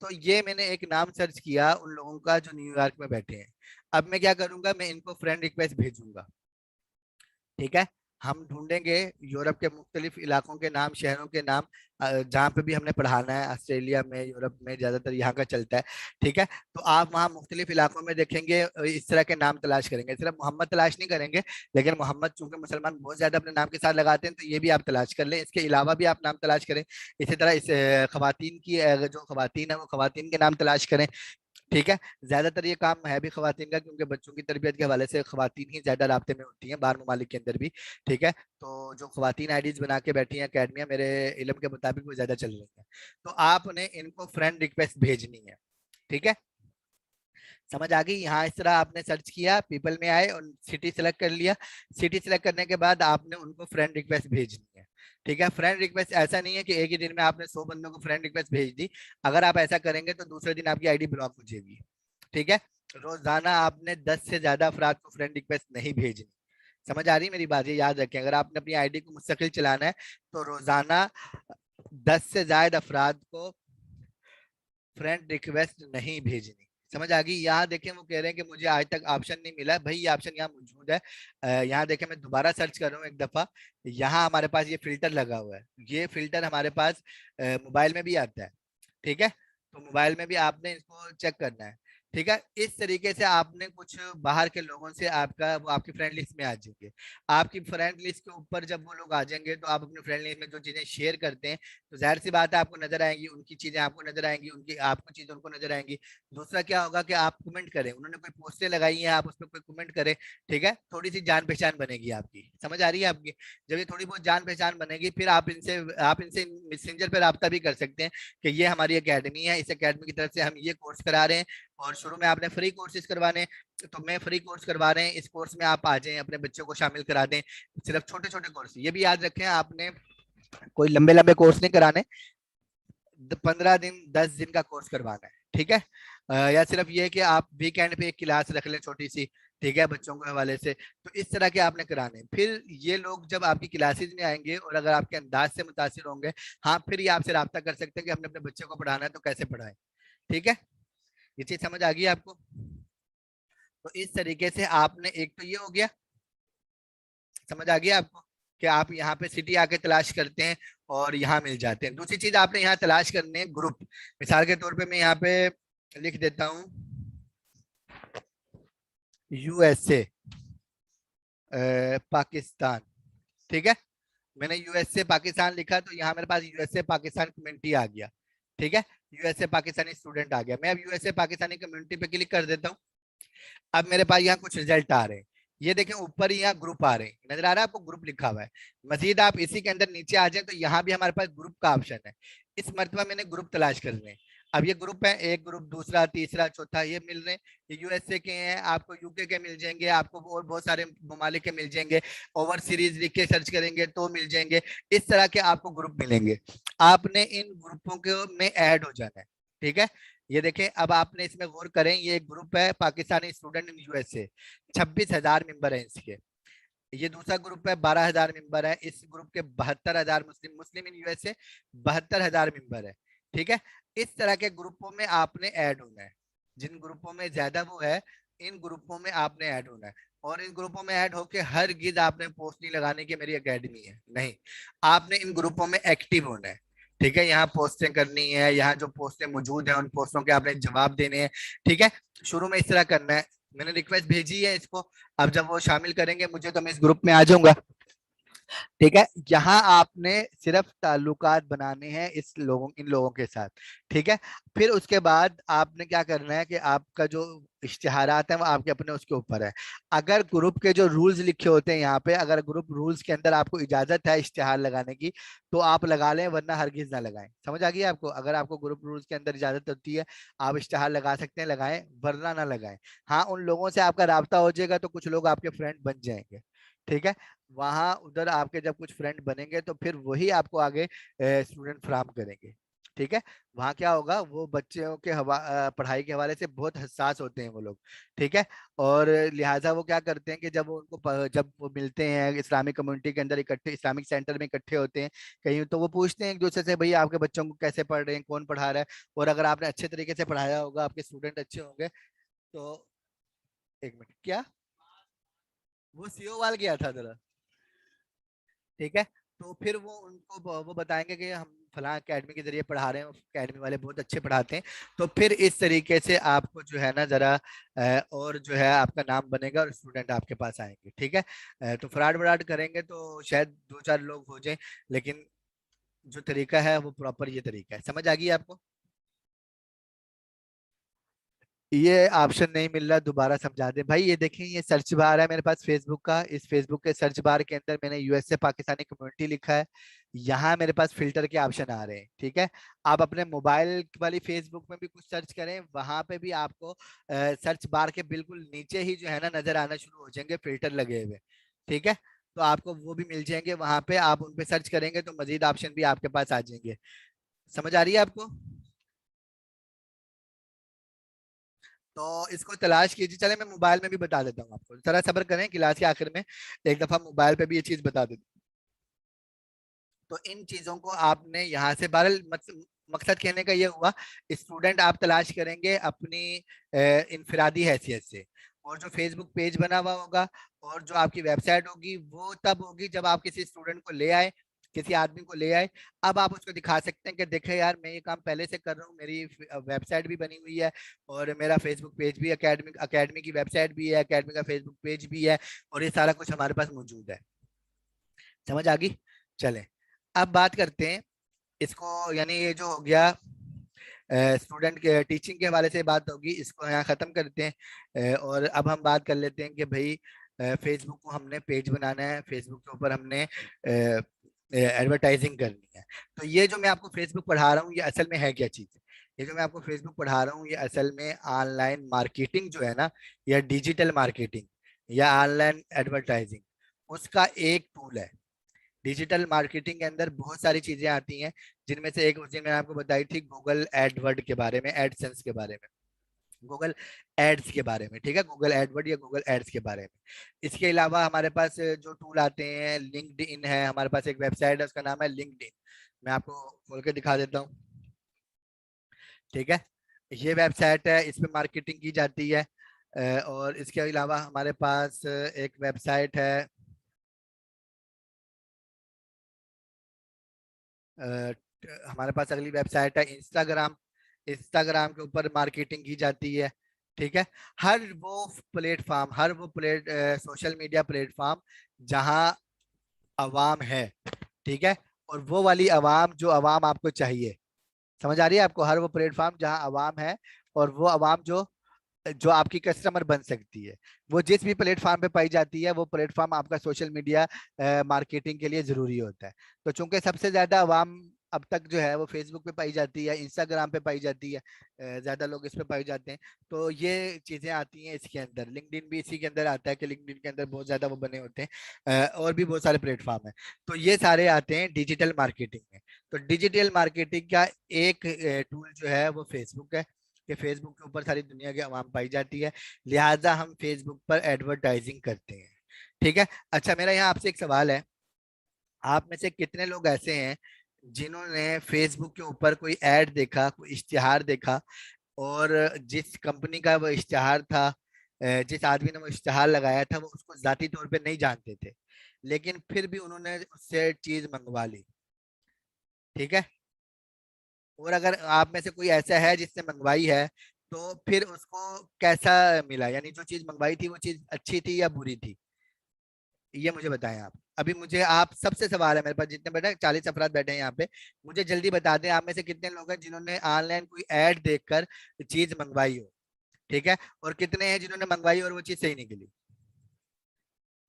तो ये मैंने एक नाम सर्च किया उन लोगों का जो न्यूयॉर्क में बैठे हैं। अब मैं क्या करूंगा, मैं इनको फ्रेंड रिक्वेस्ट भेजूंगा। ठीक है, हम ढूंढेंगे यूरोप के मुख्तलिफ इलाकों के नाम, शहरों के नाम, जहाँ पे भी हमने पढ़ाना है, ऑस्ट्रेलिया में, यूरोप में, ज्यादातर यहाँ का चलता है। ठीक है, तो आप वहाँ मुख्तलिफ इलाकों में देखेंगे, इस तरह के नाम तलाश करेंगे। सिर्फ मोहम्मद तलाश नहीं करेंगे, लेकिन मोहम्मद चूंकि मुसलमान बहुत ज्यादा अपने नाम के साथ लगाते हैं, तो ये भी आप तलाश कर लें। इसके अलावा भी आप नाम तलाश करें। इसी तरह इस खवातीन की, जो खवातीन है वो खवातीन के नाम तलाश करें। ठीक है, ज्यादातर ये काम है भी खवातीन का, क्योंकि बच्चों की तरबियत के हवाले से खवातीन ही ज्यादा राब्ते में होती हैं बाहर ममालिक के अंदर भी। ठीक है, तो जो खवातीन आईडीज बना के बैठी हैं अकेडमियां, मेरे इल्म के मुताबिक वो ज्यादा चल रही हैं। तो आपने इनको फ्रेंड रिक्वेस्ट भेजनी है। ठीक है, समझ आ गई? यहाँ इस तरह आपने सर्च किया, पीपल में आए और सिटी सेलेक्ट कर लिया। सिटी सेलेक्ट करने के बाद आपने उनको फ्रेंड रिक्वेस्ट भेजनी है। ठीक है, फ्रेंड रिक्वेस्ट ऐसा नहीं है कि एक ही दिन में आपने 100 बंदों को फ्रेंड रिक्वेस्ट भेज दी। अगर आप ऐसा करेंगे तो दूसरे दिन आपकी आईडी ब्लॉक हो जाएगी। ठीक है, रोजाना आपने 10 से ज्यादा अफराद को फ्रेंड रिक्वेस्ट नहीं भेजनी। समझ आ रही है मेरी बात? ये याद रखें, अगर आपने अपनी आईडी को मुस्तकिल चलाना है तो रोजाना 10 से ज्यादा अफराद को फ्रेंड रिक्वेस्ट नहीं भेजनी। समझ आ गई? यहाँ देखें, वो कह रहे हैं कि मुझे आज तक ऑप्शन नहीं मिला। भाई ये ऑप्शन यहाँ मौजूद है। यहाँ देखें, मैं दोबारा सर्च कर रहा हूँ एक दफा। यहाँ हमारे पास ये फिल्टर लगा हुआ है। ये फिल्टर हमारे पास मोबाइल में भी आता है। ठीक है, तो मोबाइल में भी आपने इसको चेक करना है। ठीक है, इस तरीके से आपने कुछ बाहर के लोगों से आपका वो आपकी फ्रेंड लिस्ट में आ जाएंगे। आपकी फ्रेंड लिस्ट के ऊपर जब वो लोग आ जाएंगे, तो आप अपने फ्रेंड लिस्ट में जो चीजें शेयर करते हैं, तो जाहिर सी बात है आपको नजर आएंगी, उनकी चीजें आपको नजर आएंगी, उनकी आपको चीजें उनको नजर आएंगी। दूसरा क्या होगा कि आप कमेंट करें, उन्होंने कोई पोस्टें लगाई हैं, आप उस पर कोई कमेंट करें। ठीक है, थोड़ी सी जान पहचान बनेगी आपकी। समझ आ रही है आपकी? जब ये थोड़ी बहुत जान पहचान बनेगी, फिर आप इनसे मैसेंजर पर रब्ता भी कर सकते हैं कि ये हमारी एकेडमी है, इस एकेडमी की तरफ से हम ये कोर्स करा रहे हैं, और शुरू में आपने फ्री कोर्सेज करवाने हैं, तो मैं फ्री कोर्स करवा रहे हैं, इस कोर्स में आप आ जाएं, अपने बच्चों को शामिल करा दें। सिर्फ छोटे छोटे कोर्स, ये भी याद रखें, आपने कोई लंबे लंबे कोर्स नहीं कराने। 15 दिन 10 दिन का कोर्स करवाना है। ठीक है, या सिर्फ ये कि आप वीकेंड पे एक क्लास रख लें छोटी सी। ठीक है, बच्चों के हवाले से। तो इस तरह के आपने कराने हैं। फिर ये लोग जब आपकी क्लासेज में आएंगे और अगर आपके अंदाज से मुतासिर होंगे, हाँ, फिर ये आपसे रब्ता कर सकते हैं कि हमने अपने बच्चे को पढ़ाना है तो कैसे पढ़ाएं। ठीक है, ये चीज समझ आ गई आपको? तो इस तरीके से आपने, एक तो ये हो गया, समझ आ गया आपको, कि आप यहाँ पे सिटी आके तलाश करते हैं और यहाँ मिल जाते हैं। दूसरी चीज आपने यहाँ तलाश करने हैं ग्रुप। मिसाल के तौर पे मैं यहाँ पे लिख देता हूँ यूएसए पाकिस्तान। ठीक है, मैंने यूएसए पाकिस्तान लिखा, तो यहाँ मेरे पास यूएसए पाकिस्तान कम्युनिटी आ गया। ठीक है, यूएसए पाकिस्तानी स्टूडेंट आ गया। मैं अब यूएसए पाकिस्तानी कम्युनिटी पे क्लिक कर देता हूँ। अब मेरे पास यहाँ कुछ रिजल्ट आ रहे हैं। ये देखें, ऊपर ही यहाँ ग्रुप आ रहे हैं, नजर आ रहा है आपको? ग्रुप लिखा हुआ है। मजीद आप इसी के अंदर नीचे आ जाए तो यहाँ भी हमारे पास ग्रुप का ऑप्शन है। इस मरतबा मैंने ग्रुप तलाश कर रहे हैं। अब ये ग्रुप है, एक ग्रुप, दूसरा, तीसरा, चौथा, ये मिल रहे हैं। ये यूएसए के हैं, आपको यूके के मिल जाएंगे, आपको और बहुत सारे ममालिक के मिल जाएंगे। ओवर सीरीज लिख के सर्च करेंगे तो मिल जाएंगे। इस तरह के आपको ग्रुप मिलेंगे। आपने इन ग्रुपों के में ऐड हो जाना है। ठीक है, ये देखें, अब आपने इसमें गौर करें, ये एक ग्रुप है Pakistani student in USA, 26,000 member है इसके। ये दूसरा ग्रुप है, 12,000 मेंबर है। इस ग्रुप के 72,000 मुस्लिम मुस्लिम इन यूएसए, 72,000 मेंबर है। ठीक है, इस तरह के ग्रुपों में आपने ऐड होना है। जिन ग्रुपों में ज्यादा वो है, इन ग्रुपों में आपने ऐड होना है। और इन ग्रुपों में ऐड होके हर गिज आपने पोस्ट नहीं लगाने की मेरी एकेडमी है, नहीं। आपने इन ग्रुपों में एक्टिव होना है। ठीक है, यहाँ पोस्टें करनी है, यहाँ जो पोस्टें मौजूद है उन पोस्टों के आपने जवाब देने हैं। ठीक है, शुरू में इस तरह करना है। मैंने रिक्वेस्ट भेजी है इसको, अब जब वो शामिल करेंगे मुझे तो मैं इस ग्रुप में आ जाऊंगा। ठीक है, यहाँ आपने सिर्फ ताल्लुकात बनाने हैं इन लोगों के साथ। ठीक है, फिर उसके बाद आपने क्या करना है कि आपका जो इश्तिहारात हैं वो आपके अपने उसके ऊपर है। अगर ग्रुप के जो रूल्स लिखे होते हैं यहाँ पे, अगर ग्रुप रूल्स के अंदर आपको इजाजत है इश्तिहार लगाने की, तो आप लगा लें, वरना हरगिज ना लगाएं। समझ आ गई आपको? अगर आपको ग्रुप रूल्स के अंदर इजाजत होती है, आप इश्तिहार लगा सकते हैं, लगाएं, वरना ना लगाएं। हाँ, उन लोगों से आपका राब्ता हो जाएगा तो कुछ लोग आपके फ्रेंड बन जाएंगे। ठीक है, वहां उधर आपके जब कुछ फ्रेंड बनेंगे तो फिर वही आपको आगे स्टूडेंट फ्राहम करेंगे। ठीक है, वहां क्या होगा, वो बच्चों के पढ़ाई के हवाले से बहुत हसास होते हैं वो लोग। ठीक है, और लिहाजा वो क्या करते हैं कि जब वो जब वो मिलते हैं इस्लामिक कम्युनिटी के अंदर इकट्ठे, इस्लामिक सेंटर में इकट्ठे होते हैं कहीं, तो वो पूछते हैं एक दूसरे से, भाई आपके बच्चों को कैसे पढ़ रहे हैं, कौन पढ़ा रहा है। और अगर आपने अच्छे तरीके से पढ़ाया होगा, आपके स्टूडेंट अच्छे होंगे, तो एक मिनट, क्या वो सीओ वाल गया था जरा? ठीक है। तो फिर वो उनको वो बताएंगे कि हम फलां एकेडमी के जरिए पढ़ा रहे हैं, एकेडमी वाले बहुत अच्छे पढ़ाते हैं। तो फिर इस तरीके से आपको जो है ना जरा और जो है आपका नाम बनेगा और स्टूडेंट आपके पास आएंगे। ठीक है। तो फ्रॉड व्राड करेंगे तो शायद दो चार लोग हो जाएं, लेकिन जो तरीका है वो प्रॉपर ये तरीका है। समझ आ गई आपको? ये ऑप्शन नहीं मिल रहा, दोबारा समझा दे भाई। ये देखें, ये सर्च बार है मेरे पास फेसबुक का। इस फेसबुक के सर्च बार के अंदर मैंने यूएसए पाकिस्तानी कम्युनिटी लिखा है। यहाँ मेरे पास फिल्टर के ऑप्शन आ रहे हैं। ठीक है। आप अपने मोबाइल वाली फेसबुक में भी कुछ सर्च करें, वहां पे भी आपको सर्च बार के बिल्कुल नीचे ही जो है ना नजर आना शुरू हो जाएंगे फिल्टर लगे हुए। ठीक है। तो आपको वो भी मिल जाएंगे, वहां पे आप उन पे सर्च करेंगे तो मजीद ऑप्शन भी आपके पास आ जाएंगे। समझ आ रही है आपको? तो इसको तलाश कीजिए। चले मैं मोबाइल में भी बता देता हूँ आपको, जरा सब्र करें, क्लास के आखिर में एक दफा मोबाइल पे भी ये चीज बता देता हूँ। तो इन चीजों को आपने यहाँ से बहरल मकसद कहने का ये हुआ, स्टूडेंट आप तलाश करेंगे अपनी इनफरादी हैसियत से। और जो फेसबुक पेज बना हुआ होगा और जो आपकी वेबसाइट होगी वो तब होगी जब आप किसी स्टूडेंट को ले आए, किसी आदमी को ले आए। अब आप उसको दिखा सकते हैं कि देखे यार, मैं ये काम पहले से कर रहा हूँ, मेरी वेबसाइट भी बनी हुई है और मेरा फेसबुक पेज भी, अकेडमी अकेडमी की वेबसाइट भी है, अकेडमी का फेसबुक पेज भी है, और ये सारा कुछ हमारे पास मौजूद है। समझ आ गई? चलें, अब बात करते हैं इसको, यानी ये जो हो गया स्टूडेंट के टीचिंग के हवाले से बात होगी, इसको यहाँ खत्म करते हैं। और अब हम बात कर लेते हैं कि भाई फेसबुक को हमने पेज बनाना है, फेसबुक के ऊपर हमने एडवर्टाइजिंग करनी है। तो ये जो मैं आपको फेसबुक पढ़ा रहा हूँ ये असल में है क्या चीज़? ये जो मैं आपको फेसबुक पढ़ा रहा हूँ ये असल में ऑनलाइन मार्केटिंग जो है ना, या डिजिटल मार्केटिंग या ऑनलाइन एडवर्टाइजिंग, उसका एक टूल है। डिजिटल मार्केटिंग के अंदर बहुत सारी चीजें आती हैं, जिनमें से एक उस दिन मैंने आपको बताई थी गूगल एडवर्ड के बारे में, एडसेंस के बारे में, गूगल एड्स के बारे में। ठीक है, गूगल एडवर्ड या गूगल एड्स के बारे में। इसके अलावा हमारे पास जो टूल आते हैं, लिंक्डइन है, हमारे पास एक वेबसाइट है उसका नाम है लिंक्डइन। मैं आपको खोल के दिखा देता हूँ। ठीक है, ये वेबसाइट है, इस पे मार्केटिंग की जाती है। और इसके अलावा हमारे पास एक वेबसाइट है, हमारे पास अगली वेबसाइट है इंस्टाग्राम। इंस्टाग्राम के ऊपर मार्केटिंग की जाती है। ठीक है। हर वो सोशल मीडिया प्लेटफॉर्म जहां अवाम है। ठीक है। और वो वाली अवाम जो अवाम आपको चाहिए। समझ आ रही है आपको? हर वो प्लेटफॉर्म जहां अवाम है और वो अवाम जो जो आपकी कस्टमर बन सकती है, वो जिस भी प्लेटफॉर्म पे पाई जाती है वो प्लेटफॉर्म आपका सोशल मीडिया मार्केटिंग के लिए जरूरी होता है। तो चूंकि सबसे ज्यादा आवाम अब तक जो है वो फेसबुक पे पाई जाती है, इंस्टाग्राम पे पाई जाती है, ज्यादा लोग इस पे पाई जाते हैं। तो ये चीजें आती हैं इसके अंदर। लिंक्डइन भी इसी के अंदर आता है कि लिंक्डइन के अंदर बहुत ज्यादा वो बने होते हैं। और भी बहुत सारे प्लेटफॉर्म है। तो ये सारे आते हैं डिजिटल मार्केटिंग में। तो डिजिटल मार्केटिंग का एक टूल जो है वो फेसबुक है, कि फेसबुक के ऊपर सारी दुनिया की आवाम पाई जाती है, लिहाजा हम फेसबुक पर एडवर्टाइजिंग करते हैं। ठीक है। अच्छा, मेरा यहाँ आपसे एक सवाल है, आप में से कितने लोग ऐसे हैं जिन्होंने फेसबुक के ऊपर कोई ऐड देखा, कोई इश्तिहार देखा, और जिस कंपनी का वो इश्तिहार था, जिस आदमी ने वो इश्तिहार लगाया था, वो उसको जाती तौर पे नहीं जानते थे, लेकिन फिर भी उन्होंने उससे चीज मंगवा ली। ठीक है। और अगर आप में से कोई ऐसा है जिसने मंगवाई है, तो फिर उसको कैसा मिला, यानी जो चीज मंगवाई थी वो चीज अच्छी थी या बुरी थी? ये मुझे बताएं आप। अभी मुझे आप सबसे सवाल है, मेरे पास जितने बैठे 40 अफराद बैठे हैं यहाँ पे, मुझे जल्दी बता दें आप में से कितने लोग हैं जिन्होंने ऑनलाइन कोई ऐड देखकर चीज मंगवाई हो। ठीक है। और कितने हैं जिन्होंने मंगवाई और वो चीज सही निकली?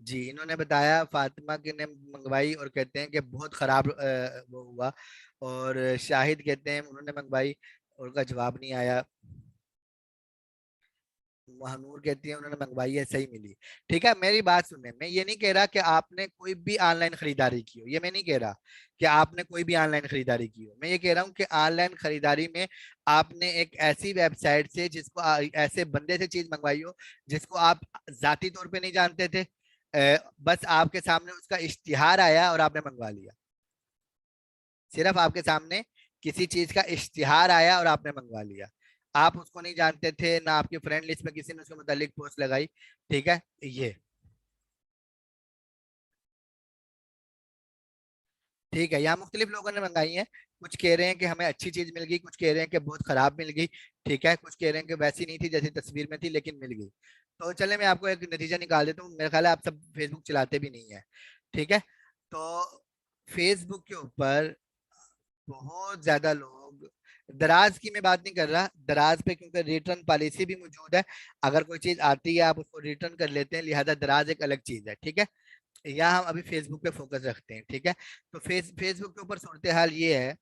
जी, इन्होंने बताया फातिमा की ने मंगवाई और कहते हैं कि बहुत खराब वो हुआ। और शाहिद कहते हैं उन्होंने मंगवाई और उनका जवाब नहीं आया। महानूर कहती है उन्होंने मंगवाई है, सही मिली। ठीक है, मेरी बात सुनने, मैं ये नहीं कह रहा कि आपने कोई भी ऑनलाइन खरीदारी की हो, ये मैं नहीं कह रहा कि आपने कोई भी ऑनलाइन खरीदारी की हो। मैं ये कह रहा हूँ कि ऑनलाइन खरीदारी में आपने एक ऐसी वेबसाइट से जिसको ऐसे बंदे से चीज मंगवाई हो जिसको आप जाती तौर पे नहीं जानते थे, बस आपके सामने उसका इश्तिहार आया और आपने मंगवा लिया। सिर्फ आपके सामने किसी चीज का इश्तिहार आया और आपने मंगवा लिया। आप उसको नहीं जानते थे, ना आपके फ्रेंड लिस्ट में किसी ने उसके मुतालिक पोस्ट लगाई। ठीक है। ये ठीक है, यहाँ मुख्तलिफ लोगों ने मंगाई है। कुछ कह रहे हैं कि हमें अच्छी चीज मिल गई, कुछ कह रहे हैं कि बहुत खराब मिल गई। ठीक है, कुछ कह रहे हैं कि वैसी नहीं थी जैसी तस्वीर में थी लेकिन मिल गई। तो चले मैं आपको एक नतीजा निकाल देता हूँ, मेरा ख्याल है आप सब फेसबुक चलाते भी नहीं है। ठीक है, तो फेसबुक के ऊपर बहुत ज्यादा लोग, दराज की मैं बात नहीं कर रहा, दराज पे क्योंकि रिटर्न पॉलिसी भी मौजूद है। अगर कोई चीज आती है आप उसको रिटर्न कर लेते हैं, लिहाजा दराज एक अलग चीज है। ठीक है, यहाँ हम अभी फेसबुक पे फोकस रखते हैं। ठीक है, तो फेसबुक के ऊपर सूरत हाल ये है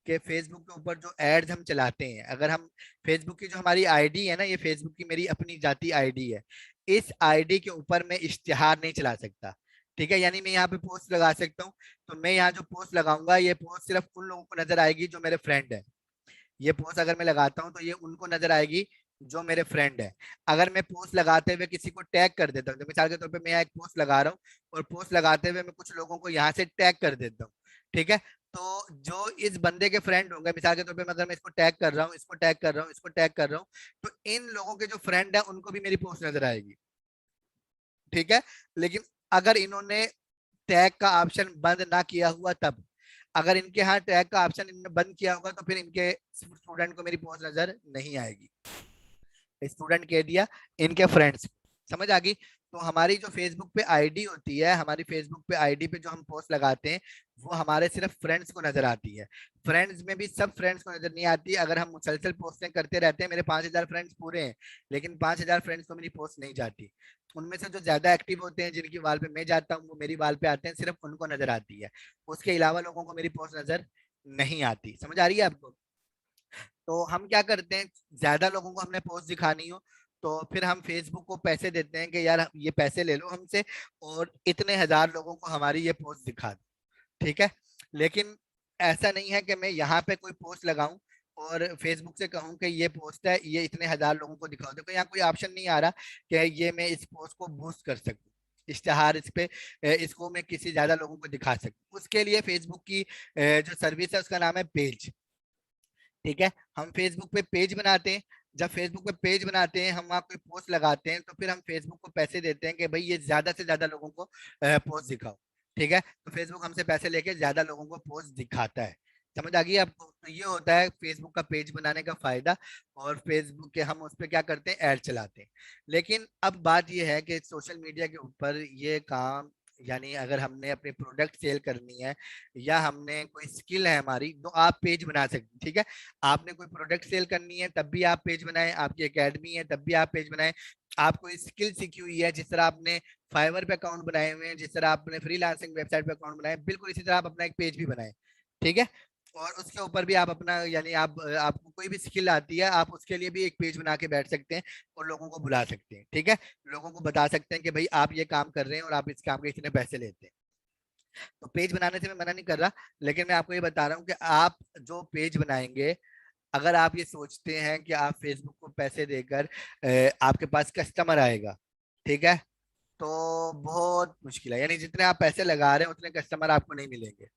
कि फेसबुक के ऊपर जो एड्स हम चलाते हैं, अगर हम फेसबुक की जो हमारी आईडी है ना, ये फेसबुक की मेरी अपनी जाती आईडी है, इस आईडी के ऊपर मैं इश्तिहार नहीं चला सकता। ठीक है, यानी मैं यहाँ पे पोस्ट लगा सकता हूँ, तो मैं यहाँ जो पोस्ट लगाऊंगा ये पोस्ट सिर्फ उन लोगों को नजर आएगी जो मेरे फ्रेंड है। ये पोस्ट अगर मैं लगाता हूँ तो ये उनको नजर आएगी जो मेरे फ्रेंड है। अगर मैं पोस्ट लगाते हुए किसी को टैग कर देता हूँ, तो मिसाल के तौर पे मैं यहाँ एक पोस्ट लगा रहा हूँ और पोस्ट लगाते हुए मैं कुछ लोगों को यहाँ से टैग कर देता हूँ। ठीक है, तो जो इस बंदे के फ्रेंड होंगे, मिसाल के तौर पे अगर मैं इसको टैग कर रहा हूँ, इसको टैग कर रहा हूँ, इसको टैग कर रहा हूँ, तो इन लोगों के जो फ्रेंड है उनको भी मेरी पोस्ट नजर आएगी। ठीक है, लेकिन अगर इन्होंने टैग का ऑप्शन बंद ना किया हुआ तब, अगर इनके यहाँ टैग का ऑप्शन इन्होंने बंद किया होगा तो फिर इनके स्टूडेंट को मेरी पोस्ट नजर नहीं आएगी। स्टूडेंट कह दिया, इनके फ्रेंड्स, समझ आ गई। तो हमारी जो फेसबुक पे आईडी होती है, हमारी फेसबुक पे आईडी पे जो हम पोस्ट लगाते हैं वो हमारे सिर्फ फ्रेंड्स को नजर आती है। फ्रेंड्स में भी सब फ्रेंड्स को नजर नहीं आती। अगर हम मुसलसल पोस्टें करते रहते हैं, मेरे 5,000 फ्रेंड्स पूरे हैं, लेकिन 5,000 फ्रेंड्स को मेरी पोस्ट नहीं जाती। उनमें से जो ज्यादा एक्टिव होते हैं, जिनकी वाल पे मैं जाता हूँ, वो मेरी वाल पे आते हैं, सिर्फ उनको नजर आती है। उसके अलावा लोगों को मेरी पोस्ट नजर नहीं आती। समझ आ रही है आपको? तो हम क्या करते हैं, ज्यादा लोगों को हमने पोस्ट दिखानी हो तो फिर हम फेसबुक को पैसे देते हैं कि यार ये पैसे ले लो हमसे और इतने हजार लोगों को हमारी ये पोस्ट दिखा दो। ठीक है, लेकिन ऐसा नहीं है कि मैं यहाँ पे कोई पोस्ट लगाऊं और फेसबुक से कहूं कि ये पोस्ट है, ये इतने हजार लोगों को दिखाओ। देखो यहाँ कोई ऑप्शन नहीं आ रहा कि ये मैं इस पोस्ट को बूस्ट कर सकूं, इश्तेहार इस पे, इसको मैं किसी ज्यादा लोगों को दिखा सकूं। उसके लिए फेसबुक की जो सर्विस है उसका नाम है पेज। ठीक है, हम फेसबुक पे पेज बनाते हैं। जब फेसबुक पे पेज बनाते हैं, हम वहाँ कोई पोस्ट लगाते हैं, तो फिर हम फेसबुक को पैसे देते हैं कि भाई ये ज्यादा से ज्यादा लोगों को पोस्ट दिखाओ। ठीक है, तो फेसबुक हमसे पैसे लेके ज्यादा लोगों को पोस्ट दिखाता है। समझ आ गई आपको? तो ये होता है फेसबुक का पेज बनाने का फायदा। और फेसबुक के हम उस पर क्या करते हैं, ऐड चलाते हैं। लेकिन अब बात ये है कि सोशल मीडिया के ऊपर ये काम, यानी अगर हमने अपने प्रोडक्ट सेल करनी है या हमने कोई स्किल है हमारी, तो आप पेज बना सकते हैं। ठीक है, आपने कोई प्रोडक्ट सेल करनी है तब भी आप पेज बनाएं, आपकी एकेडमी है तब भी आप पेज बनाएं, आप कोई स्किल सीखी हुई है, जिस तरह आपने फाइवर पे अकाउंट बनाए हुए हैं, जिस तरह आपने फ्रीलांसिंग वेबसाइट पे अकाउंट बनाए, बिल्कुल इसी तरह आप अपना एक पेज भी बनाएं। ठीक है, और उसके ऊपर भी आप अपना, यानी आप आपको कोई भी स्किल आती है, आप उसके लिए भी एक पेज बना के बैठ सकते हैं और लोगों को बुला सकते हैं। ठीक है, लोगों को बता सकते हैं कि भाई आप ये काम कर रहे हैं और आप इस काम के इतने पैसे लेते हैं। तो पेज बनाने से मैं मना नहीं कर रहा, लेकिन मैं आपको ये बता रहा हूँ कि आप जो पेज बनाएंगे, अगर आप ये सोचते हैं कि आप फेसबुक को पैसे देकर आपके पास कस्टमर आएगा, ठीक है, तो बहुत मुश्किल है। यानी जितने आप पैसे लगा रहे हैं उतने कस्टमर आपको नहीं मिलेंगे।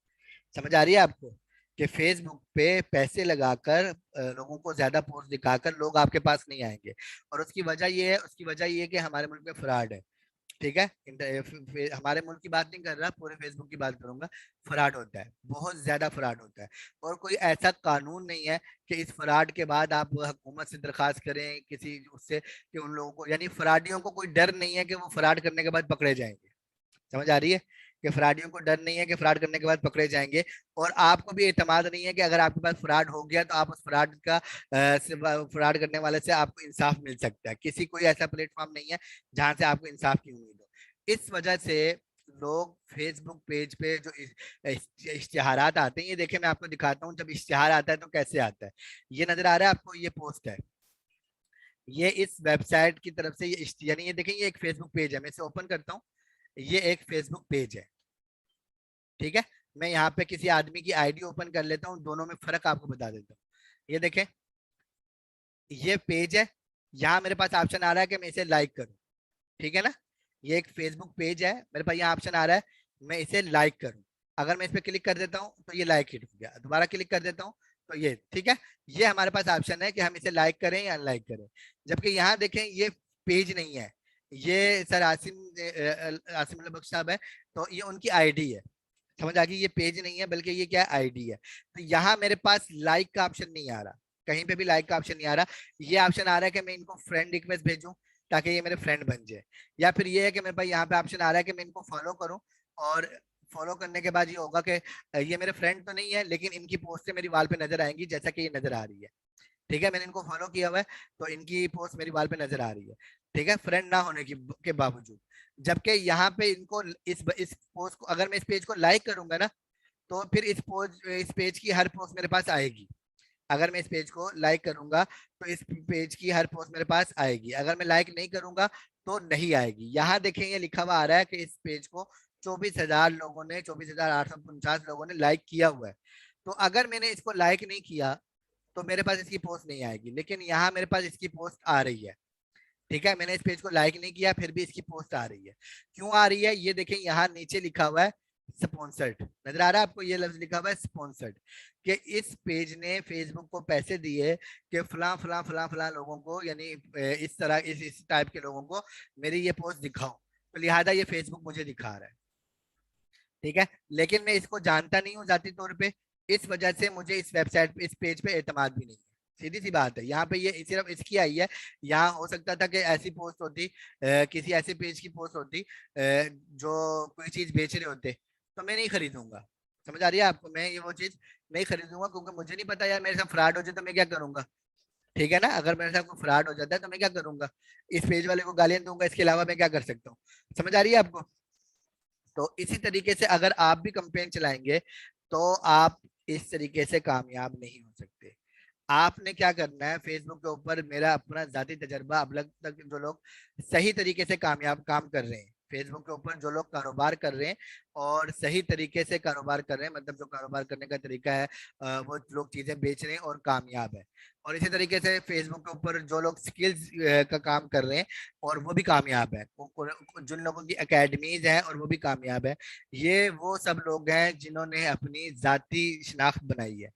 समझ आ रही है आपको? कि फेसबुक पे पैसे लगाकर लोगों को ज्यादा पोस्ट दिखाकर लोग आपके पास नहीं आएंगे। और उसकी वजह ये है, उसकी वजह ये है कि हमारे मुल्क में फ्रॉड है। ठीक है, हमारे मुल्क की बात नहीं कर रहा, पूरे फेसबुक की बात करूंगा। फ्रॉड होता है, बहुत ज्यादा फ्रॉड होता है। और कोई ऐसा कानून नहीं है कि इस फ्रॉड के बाद आप हुकूमत से दरखास्त करें किसी उससे कि उन लोगों को, यानी फ्रॉडियों को कोई डर नहीं है कि वो फ्रॉड करने के बाद पकड़े जाएंगे। समझ आ रही है? कि फ्रॉडियों को डर नहीं है कि फ्रॉड करने के बाद पकड़े जाएंगे। और आपको भी एतमाद नहीं है कि अगर आपके पास फ्रॉड हो गया तो आप उस फ्रॉड का, फ्रॉड करने वाले से आपको इंसाफ मिल सकता है। किसी कोई ऐसा प्लेटफॉर्म नहीं है जहां से आपको इंसाफ की उम्मीद हो। इस वजह से लोग फेसबुक पेज पे जो इश्तिहारात आते हैं, ये देखे मैं आपको दिखाता हूँ, जब इश्तिहार आता है तो कैसे आता है। ये नजर आ रहा है आपको, ये पोस्ट है, ये इस वेबसाइट की तरफ से, यानी ये देखें, ये एक फेसबुक पेज है, मैं इसे ओपन करता हूँ। ये एक फेसबुक पेज है। ठीक है, मैं यहाँ पे किसी आदमी की आईडी ओपन कर लेता हूँ, दोनों में फर्क आपको बता देता हूँ। ये देखें, ये पेज है, यहाँ मेरे पास ऑप्शन आ रहा है कि मैं इसे लाइक करूँ। ठीक है ना, ये एक फेसबुक पेज है, मेरे पास यहाँ ऑप्शन आ रहा है मैं इसे लाइक करूँ। अगर मैं इस पे क्लिक कर देता हूँ तो ये लाइक हिट हो गया, दोबारा क्लिक कर देता हूँ तो ये, ठीक है, ये हमारे पास ऑप्शन है कि हम इसे लाइक करें या अनलाइक करें। जबकि यहाँ देखें, ये पेज नहीं है, ये सर आसिम, आसिम बख्श साहब है, तो ये उनकी आईडी है। समझ आ गई, ये पेज नहीं है बल्कि ये क्या है, आईडी है। तो यहाँ मेरे पास लाइक का ऑप्शन नहीं आ रहा, कहीं पे भी लाइक का ऑप्शन नहीं आ रहा। ये ऑप्शन आ रहा है कि मैं इनको फ्रेंड रिक्वेस्ट भेजूं ताकि ये मेरे फ्रेंड बन जाए, या फिर ये है कि मेरे पास यहाँ पे ऑप्शन आ रहा है कि मैं इनको फॉलो करूं, और फॉलो करने के बाद ये होगा कि ये मेरे फ्रेंड तो नहीं है लेकिन इनकी पोस्टें मेरी वाल पे नजर आएंगी जैसा कि ये नजर आ रही है। ठीक है, मैंने इनको फॉलो किया हुआ है तो इनकी पोस्ट मेरी वाल पे नजर आ रही है। ठीक है, फ्रेंड ना होने की के बावजूद। जबकि यहाँ पे इनको इस पोस्ट को अगर मैं इस पेज को लाइक करूंगा ना, तो फिर इस पेज की हर पोस्ट मेरे पास आएगी। अगर मैं इस पेज को लाइक करूंगा तो इस पेज की हर पोस्ट मेरे पास आएगी, अगर मैं लाइक नहीं करूंगा तो नहीं आएगी। यहाँ देखें ये लिखा हुआ आ रहा है कि इस पेज को 24,000 लोगों ने, 24,849 लोगों ने लाइक किया हुआ है। तो अगर मैंने इसको लाइक नहीं किया तो मेरे पास इसकी पोस्ट नहीं आएगी, लेकिन यहाँ मेरे पास इसकी पोस्ट आ रही है। ठीक है, मैंने इस पेज को लाइक नहीं किया फिर भी इसकी पोस्ट आ रही है। क्यों आ रही है ये देखें, यहाँ नीचे लिखा हुआ है स्पॉन्सर्ड, नजर आ रहा है आपको, ये लफ्ज लिखा हुआ है स्पॉन्सर्ड, कि इस पेज ने फेसबुक को पैसे दिए कि फला फला फला फला लोगों को, यानी इस तरह इस टाइप के लोगों को मेरी ये पोस्ट दिखाओ, तो लिहाजा ये फेसबुक मुझे दिखा रहा है। ठीक है, लेकिन मैं इसको जानता नहीं हूँ जाती तौर पे, इस वजह से मुझे इस वेबसाइट पे, इस पेज पे एतमाद भी नहीं है। सीधी सी बात है, यहाँ पे ये सिर्फ इसकी आई है। यहाँ हो सकता था कि ऐसी पोस्ट होती, किसी ऐसे पेज की पोस्ट होती जो कोई चीज बेच रहे होते, तो मैं नहीं खरीदूंगा। समझ आ रही है आपको, मैं ये वो चीज नहीं खरीदूंगा क्योंकि मुझे नहीं पता यार मेरे साथ फ्रॉड हो जाए तो मैं क्या करूंगा। ठीक है ना, अगर मेरे साथ कोई फ्रॉड हो जाता है तो मैं क्या करूंगा, इस पेज वाले को गालियां दूंगा, इसके अलावा मैं क्या कर सकता हूँ। समझ आ रही है आपको। तो इसी तरीके से अगर आप भी कंपेन चलाएंगे तो आप इस तरीके से कामयाब नहीं हो सकते। आपने क्या करना है, फेसबुक के ऊपर मेरा अपना जाती तजर्बा, अब तक जो लोग सही तरीके से कामयाब काम कर रहे हैं, फेसबुक के ऊपर जो लोग कारोबार कर रहे हैं और सही तरीके से कारोबार कर रहे हैं, मतलब जो कारोबार करने का तरीका है, वो लोग चीजें बेच रहे हैं और कामयाब है। और इसी तरीके से फेसबुक के ऊपर जो लोग स्किल्स का काम कर रहे हैं और वो भी कामयाब है, जिन लोगों की एकेडमीज हैं और वो भी कामयाब है, ये वो सब लोग हैं जिन्होंने अपनी जाती शिनाख्त बनाई है।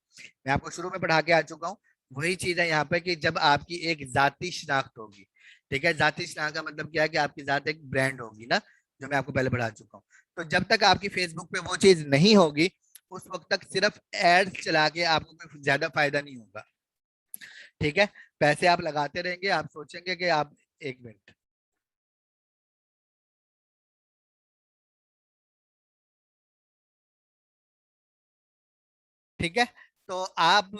मैं आपको शुरू में पढ़ा के आ चुका हूँ, वही चीज है यहाँ पे कि जब आपकी एक जाती शिनाख्त होगी। ठीक है, जाती शिनाख्त का मतलब क्या है कि आपकी जात एक ब्रांड होगी ना, जो मैं आपको पहले पढ़ा चुका हूँ। तो जब तक आपकी फेसबुक पे वो चीज नहीं होगी उस वक्त तक सिर्फ एड्स चला के आपको कोई ज्यादा फायदा नहीं होगा। ठीक है, पैसे आप लगाते रहेंगे, आप सोचेंगे कि आप, एक मिनट, ठीक है, तो आप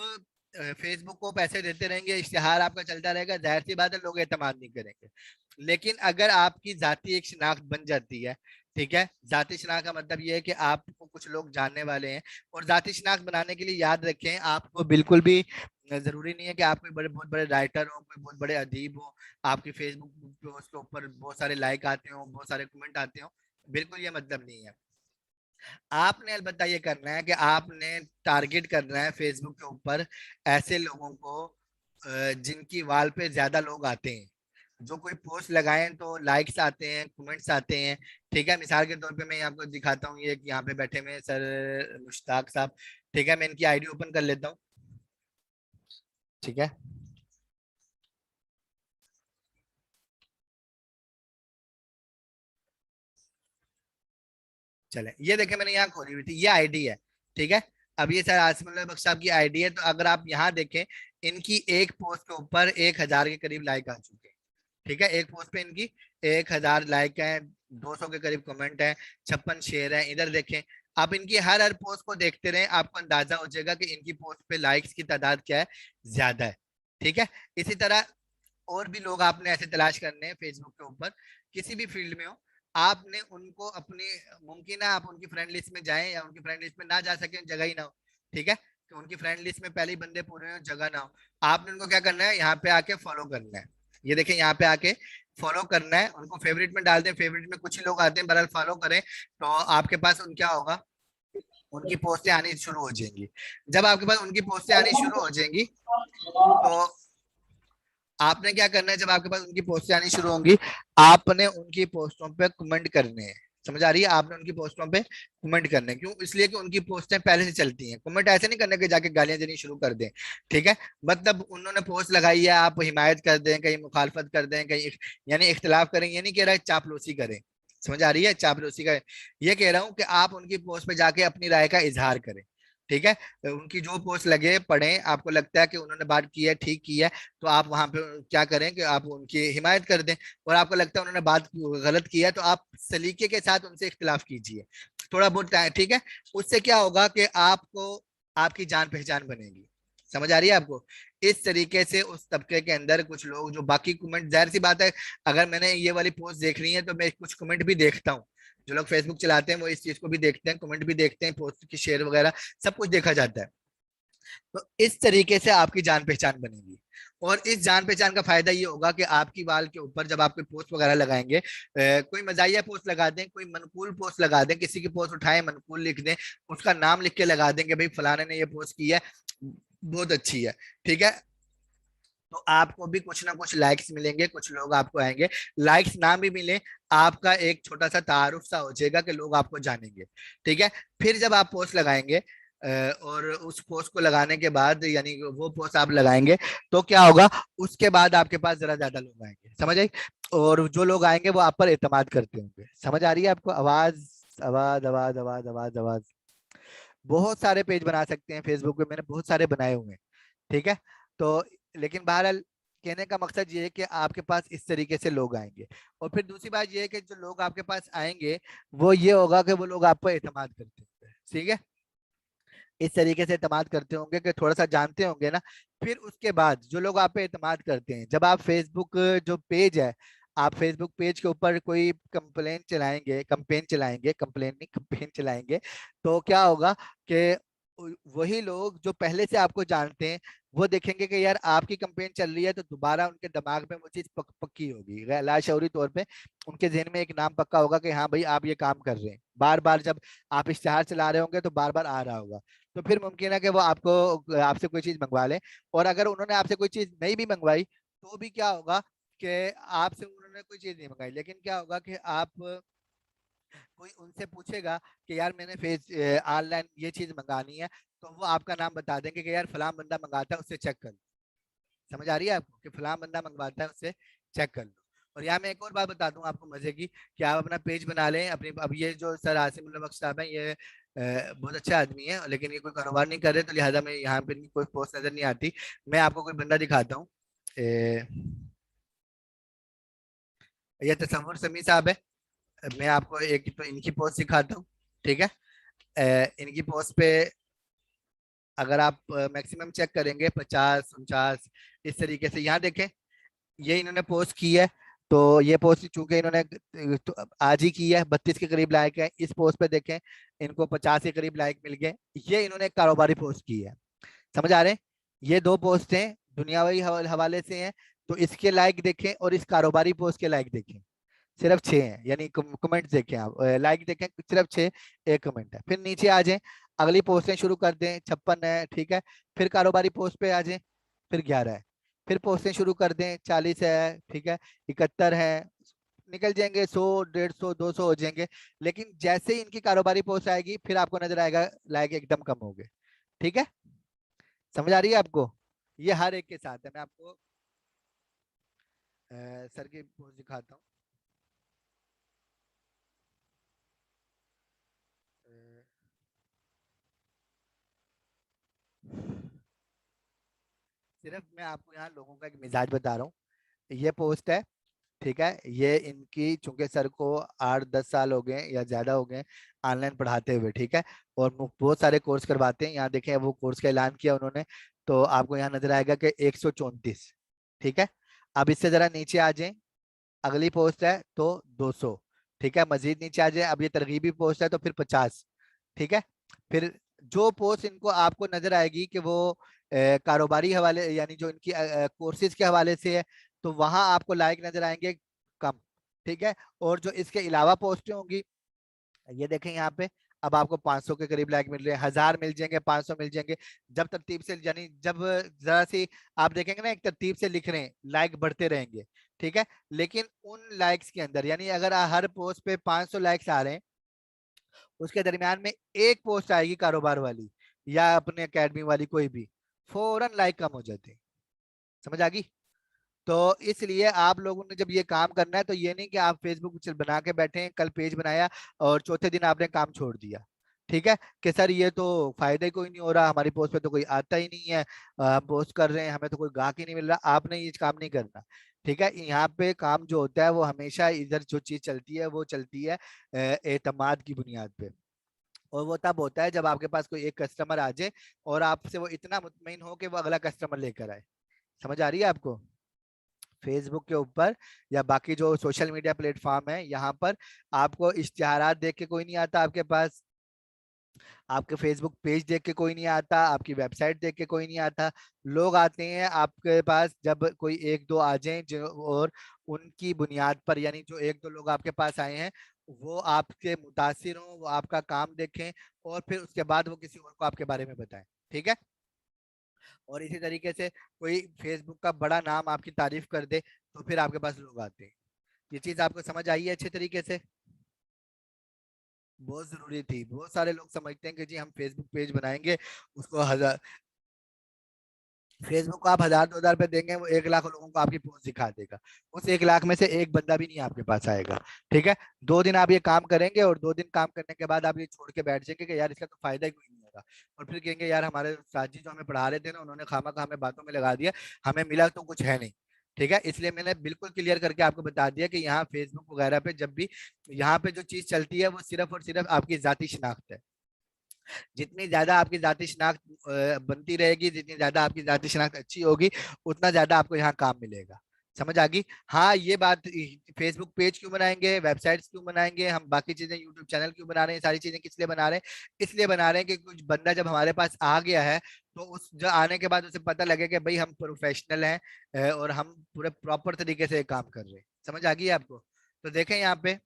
फेसबुक को पैसे देते रहेंगे, इश्तिहार आपका चलता रहेगा, जाहिर सी बात है लोग एतमाद नहीं करेंगे। लेकिन अगर आपकी जाती एक शिनाख्त बन जाती है, ठीक है, जाती शिनाख्त का मतलब ये है कि आपको कुछ लोग जानने वाले हैं। और जाती शिनाख्त बनाने के लिए याद रखें, आपको बिल्कुल भी जरूरी नहीं है कि आप कोई बड़े बहुत बड़े राइटर हो, कोई बहुत बड़े अदीब हो, आपकी फेसबुक पोस्ट के ऊपर बहुत सारे लाइक आते हो, बहुत सारे कमेंट आते हो, बिल्कुल ये मतलब नहीं है। आपने अलबत्ता ये करना है कि आपने टारगेट करना है फेसबुक के ऊपर ऐसे लोगों को जिनकी वाल पे ज्यादा लोग आते हैं, जो कोई पोस्ट लगाएं तो लाइक्स आते हैं, कमेंट्स आते हैं। ठीक है, मिसाल के तौर पे मैं आपको दिखाता हूँ, ये यहाँ पे बैठे हुए हैं सर मुश्ताक साहब। ठीक है, मैं इनकी आईडी ओपन कर लेता हूँ। ठीक है, चले, ये देखे मैंने यहाँ खोली हुई थी, ये आईडी है। ठीक है, अब ये सर आसिमुल्लाह बख्श साहब की आईडी है, तो अगर आप यहाँ देखें, इनकी एक पोस्ट के ऊपर 1,000 के करीब लाइक आ चुके हैं। ठीक है, एक पोस्ट पे इनकी 1,000 लाइक है, 200 के करीब कमेंट है, 56 शेयर है। इधर देखें, आप इनकी हर हर पोस्ट को देखते रहें, आपको अंदाजा हो जाएगा कि इनकी पोस्ट पे लाइक्स की तादाद क्या है, ज्यादा है। ठीक है, इसी तरह और भी लोग आपने ऐसे तलाश करने हैं फेसबुक के ऊपर, किसी भी फील्ड में हो, आपने उनको अपने, मुमकिन है आप उनकी फ्रेंड लिस्ट में जाएं या उनकी फ्रेंड लिस्ट में ना जा सके, जगह ही ना हो। ठीक है, कि उनकी फ्रेंड लिस्ट में पहले ही बंदे पूरे हो, जगह ना हो, आपने उनको क्या करना है, यहाँ पे आके फॉलो करना है। ये देखें, यहाँ पे आके फॉलो करना है, उनको फेवरेट में डाल दें, फेवरेट में कुछ ही लोग आते हैं, बहरहाल फॉलो करें, तो आपके पास उन क्या होगा, उनकी पोस्टें आनी शुरू हो जाएंगी। जब आपके पास उनकी पोस्टें आनी शुरू हो जाएंगी तो आपने क्या करना है, जब आपके पास उनकी पोस्टें आनी शुरू होंगी, आपने उनकी पोस्टों पे कमेंट करने हैं। समझ आ रही है, आपने उनकी पोस्टों पे कमेंट करने हैं। क्यों, इसलिए कि उनकी पोस्टें पहले से चलती हैं। कमेंट ऐसे नहीं करने के जाके गालियां देनी शुरू कर दें। ठीक है, मतलब उन्होंने पोस्ट लगाई है, आप हिमायत कर दें, कहीं मुखालफत कर दें, कहीं यानी इख्तिलाफ करें, ये नहीं कह रहा है चापलूसी करें। समझ आ रही है चापलूसी का? ये कह रहा हूँ कि आप उनकी पोस्ट पे जाके अपनी राय का इजहार करें, ठीक है? उनकी जो पोस्ट लगे पढ़ें, आपको लगता है कि उन्होंने बात की है, ठीक की है, तो आप वहां पे क्या करें कि आप उनकी हिमायत कर दें। और आपको लगता है उन्होंने बात गलत की है, तो आप सलीके के साथ उनसे इख्तिलाफ कीजिए थोड़ा बहुत, ठीक है? उससे क्या होगा कि आपको आपकी जान पहचान बनेगी। समझ आ रही है आपको? इस तरीके से उस तबके के अंदर कुछ लोग जो बाकी कमेंट, जाहिर सी बात है, अगर मैंने ये वाली पोस्ट देख रही है तो मैं कुछ कमेंट भी देखता हूँ। जो लोग फेसबुक चलाते हैं वो इस चीज को भी देखते हैं, कमेंट भी देखते हैं, पोस्ट की शेयर वगैरह सब कुछ देखा जाता है। तो इस तरीके से आपकी जान पहचान बनेगी। और इस जान पहचान का फायदा ये होगा कि आपकी वाल के ऊपर जब आप कोई पोस्ट वगैरह लगाएंगे, कोई मजाहिया पोस्ट लगा दें, कोई मनकूल पोस्ट लगा दें, किसी की पोस्ट उठाएं मनकूल लिख दें, उसका नाम लिख के लगा दें कि भाई फलाने ने ये पोस्ट की है, बहुत अच्छी है, ठीक है? तो आपको भी कुछ ना कुछ लाइक्स मिलेंगे, कुछ लोग आपको आएंगे। लाइक्स ना भी मिले, आपका एक छोटा सा तारुफ सा हो जाएगा कि लोग आपको जानेंगे, ठीक है? फिर जब आप पोस्ट लगाएंगे, और उस पोस्ट को लगाने के बाद, यानी वो पोस्ट आप लगाएंगे, तो क्या होगा, उसके बाद आपके पास जरा ज्यादा लोग आएंगे, समझ आई? और जो लोग आएंगे वो आप पर एतमाद करते होंगे। समझ आ रही है आपको? आवाज, आवाज, आवाज, आवाज, आवाज, आवाज। बहुत सारे पेज बना सकते हैं फेसबुक पे, मैंने बहुत सारे बनाए हुए हैं, ठीक है? तो लेकिन बहरहाल कहने का मकसद ये है कि आपके पास इस तरीके से लोग आएंगे। और फिर दूसरी बात ये है कि जो लोग आपके पास आएंगे, वो ये होगा कि वो लोग आप पर एतमाद करते होंगे, ठीक है? इस तरीके से एतमाद करते होंगे कि थोड़ा सा जानते होंगे ना। फिर उसके बाद जो लोग आप पे एतमाद करते हैं, जब आप फेसबुक जो पेज है, आप फेसबुक पेज के ऊपर कोई कंप्लेन नहीं, कंपेन चलाएंगे, तो क्या होगा कि वही लोग जो पहले से आपको जानते हैं, वो देखेंगे कि यार आपकी कंपेन चल रही है, तो दोबारा उनके दिमाग में वो चीज पक्की होगी, लाशौरी तौर पे उनके जहन में एक नाम पक्का होगा कि हाँ भाई आप ये काम कर रहे हैं। बार बार जब आप इश्तेहार चला रहे होंगे तो बार बार आ रहा होगा, तो फिर मुमकिन है कि वो आपको आपसे कोई चीज मंगवा ले। और अगर उन्होंने आपसे कोई चीज नहीं भी मंगवाई, तो भी क्या होगा कि आपसे उन्होंने कोई चीज नहीं मंगाई, लेकिन क्या होगा कि आप, कोई उनसे पूछेगा कि यार मैंने फेस ऑनलाइन ये चीज मंगानी है, तो वो आपका नाम बता देंगे कि यार फलां बंदा मंगाता है, उससे चेक कर लो। समझ आ रही है आपको कि फलां बंदा मंगवाता है, उससे चेक कर लो। और यहाँ मैं एक और बात बता दूं आपको मजे की, कि आप अपना पेज बना लें अपनी। अब ये जो सर आसिम उल्लाह बख्श साहब हैं, ये बहुत अच्छा आदमी है, लेकिन ये कोई कारोबार नहीं कर रहे, तो लिहाजा मैं यहाँ पे कोई पोस्ट नजर नहीं आती। मैं आपको कोई बंदा दिखाता हूँ। ये तसव्वुर समी साहब है। मैं आपको एक तो इनकी पोस्ट दिखाता हूँ, ठीक है? इनकी पोस्ट पे अगर आप मैक्सिमम चेक करेंगे, 50, 49, इस तरीके से, यहाँ देखें, ये इन्होंने पोस्ट की है। तो ये पोस्ट चूंकि इन्होंने तो आज ही की है, 32 के करीब लाइक है। इस पोस्ट पे देखें, इनको 50 के करीब लाइक मिल गए। ये इन्होंने एक कारोबारी पोस्ट की है। समझ आ रहे हैं? ये दो पोस्ट हैं, दुनियावी हवाले से हैं। तो इसके लाइक देखें और इस कारोबारी पोस्ट के लाइक देखें, सिर्फ 6 हैं। यानी कमेंट देखें, आप लाइक देखें, सिर्फ 6, एक कमेंट है। फिर नीचे आ जाएं, अगली पोस्टें शुरू कर दें, 56 है, ठीक है? फिर कारोबारी पोस्ट पे आ जाएं, फिर 11 है। फिर पोस्टें शुरू कर दें, 40 है, ठीक है? 71 है। निकल जाएंगे 100, 150, 200 हो जाएंगे। लेकिन जैसे ही इनकी कारोबारी पोस्ट आएगी, फिर आपको नजर आएगा लाइक एकदम कम हो गए, ठीक है? समझ आ रही है आपको? ये हर एक के साथ है। मैं आपको सर की पोस्ट दिखाता हूँ। सिर्फ मैं आपको यहाँ लोगों का एक मिजाज बता रहा हूँ। ये पोस्ट है, ठीक है? ये इनकी, चूंकि सर को 8-10 साल हो गए या ज्यादा हो गए ऑनलाइन पढ़ाते हुए, ठीक है? और बहुत सारे कोर्स करवाते हैं। यहाँ देखें, वो कोर्स का ऐलान किया उन्होंने, तो आपको यहाँ नजर आएगा कि 134, ठीक है? अब इससे जरा नीचे आ जाएं, अगली पोस्ट है तो 200, ठीक है? मजीद नीचे आ जाए, अब ये तरगीबी पोस्ट है तो फिर 50, ठीक है? फिर जो पोस्ट इनको आपको नजर आएगी कि वो कारोबारी हवाले, यानी जो इनकी कोर्सेज के हवाले से है, तो वहां आपको लाइक नजर आएंगे कम, ठीक है? और जो इसके अलावा पोस्टें होंगी, ये देखें यहाँ पे, अब आपको 500 के करीब लाइक मिल रहे हैं, 1000 मिल जाएंगे, 500 मिल जाएंगे। जब तरतीब से, यानी जब जरा सी आप देखेंगे ना, एक तरतीब से लिख रहे हैं, लाइक बढ़ते रहेंगे, ठीक है? लेकिन उन लाइक्स के अंदर, यानी अगर हर पोस्ट पे 500 लाइक्स आ रहे हैं, उसके दरमियान में एक पोस्ट आएगी कारोबार वाली या अपने एकेडमी वाली, कोई भी, फौरन लाइक कम हो जाते हैं। समझ आ गई? तो इसलिए आप लोगों ने जब ये काम करना है तो ये नहीं कि आप फेसबुक बना के बैठे हैं, कल पेज बनाया और चौथे दिन आपने काम छोड़ दिया। ठीक है, कि सर ये तो फायदा ही कोई नहीं हो रहा, हमारी पोस्ट पे तो कोई आता ही नहीं है, हम पोस्ट कर रहे हैं हमें तो कोई गाहक ही नहीं मिल रहा। आपने ये काम नहीं करना। ठीक है, यहाँ पे काम जो होता है वो हमेशा इधर जो चीज चलती है वो चलती है एतमाद की बुनियाद पे। और वो तब होता है जब आपके पास कोई एक कस्टमर आ जाए और आपसे वो इतना मुतमईन हो कि वो अगला कस्टमर लेकर आए। समझ आ रही है आपको? फेसबुक के ऊपर या बाकी जो सोशल मीडिया प्लेटफॉर्म है, यहाँ पर आपको इश्तिहारात देख के कोई नहीं आता आपके पास, आपके फेसबुक पेज देख के कोई नहीं आता, आपकी वेबसाइट देख के कोई नहीं आता। लोग आते हैं आपके पास जब कोई एक दो आ जाएं जो, और उनकी बुनियाद पर, यानी जो एक दो लोग आपके पास आए हैं वो आपके मुतासिर हों, वो आपका काम देखें और फिर उसके बाद वो किसी और को आपके बारे में बताएं। ठीक है, और इसी तरीके से कोई फेसबुक का बड़ा नाम आपकी तारीफ कर दे तो फिर आपके पास लोग आते हैं। ये चीज आपको समझ आई है अच्छे तरीके से? बहुत जरूरी थी। बहुत सारे लोग समझते हैं कि जी हम फेसबुक पेज बनाएंगे, उसको हजार, फेसबुक को आप 1000 2000 रुपए देंगे, वो 1 लाख लोगों को आपकी पोस्ट दिखा देगा। उस 1 लाख में से एक बंदा भी नहीं आपके पास आएगा। ठीक है, 2 दिन आप ये काम करेंगे और 2 दिन काम करने के बाद आप ये छोड़ के बैठ जाएंगे कि यार इसका तो फायदा ही कोई नहीं होगा। और फिर कहेंगे यार हमारे उस्ताद जी जो हमें पढ़ा रहे थे ना, उन्होंने खामा खा हमें बातों में लगा दिया, हमें मिला तो कुछ है नहीं। ठीक है, इसलिए मैंने बिल्कुल क्लियर करके आपको बता दिया कि यहाँ फेसबुक वगैरह पे जब भी यहाँ पे जो चीज चलती है वो सिर्फ और सिर्फ आपकी जाती शिनाख्त है। जितनी ज्यादा आपकी जाति शिनाख्त बनती रहेगी, जितनी ज्यादा आपकी जाति शिनाख्त अच्छी होगी, उतना ज्यादा आपको यहाँ काम मिलेगा। समझ आ गई? हाँ, ये बात, फेसबुक पेज क्यों बनाएंगे, वेबसाइट्स क्यों बनाएंगे, हम बाकी चीजें यूट्यूब चैनल क्यों बना रहे हैं, सारी चीजें किस लिए बना रहे हैं? इसलिए बना रहे हैं कि कुछ बंदा जब हमारे पास आ गया है तो उस जो आने के बाद उसे पता लगे कि भाई हम प्रोफेशनल हैं और हम पूरे प्रॉपर तरीके से काम कर रहे हैं। समझ आ गई आपको? तो देखें यहाँ पे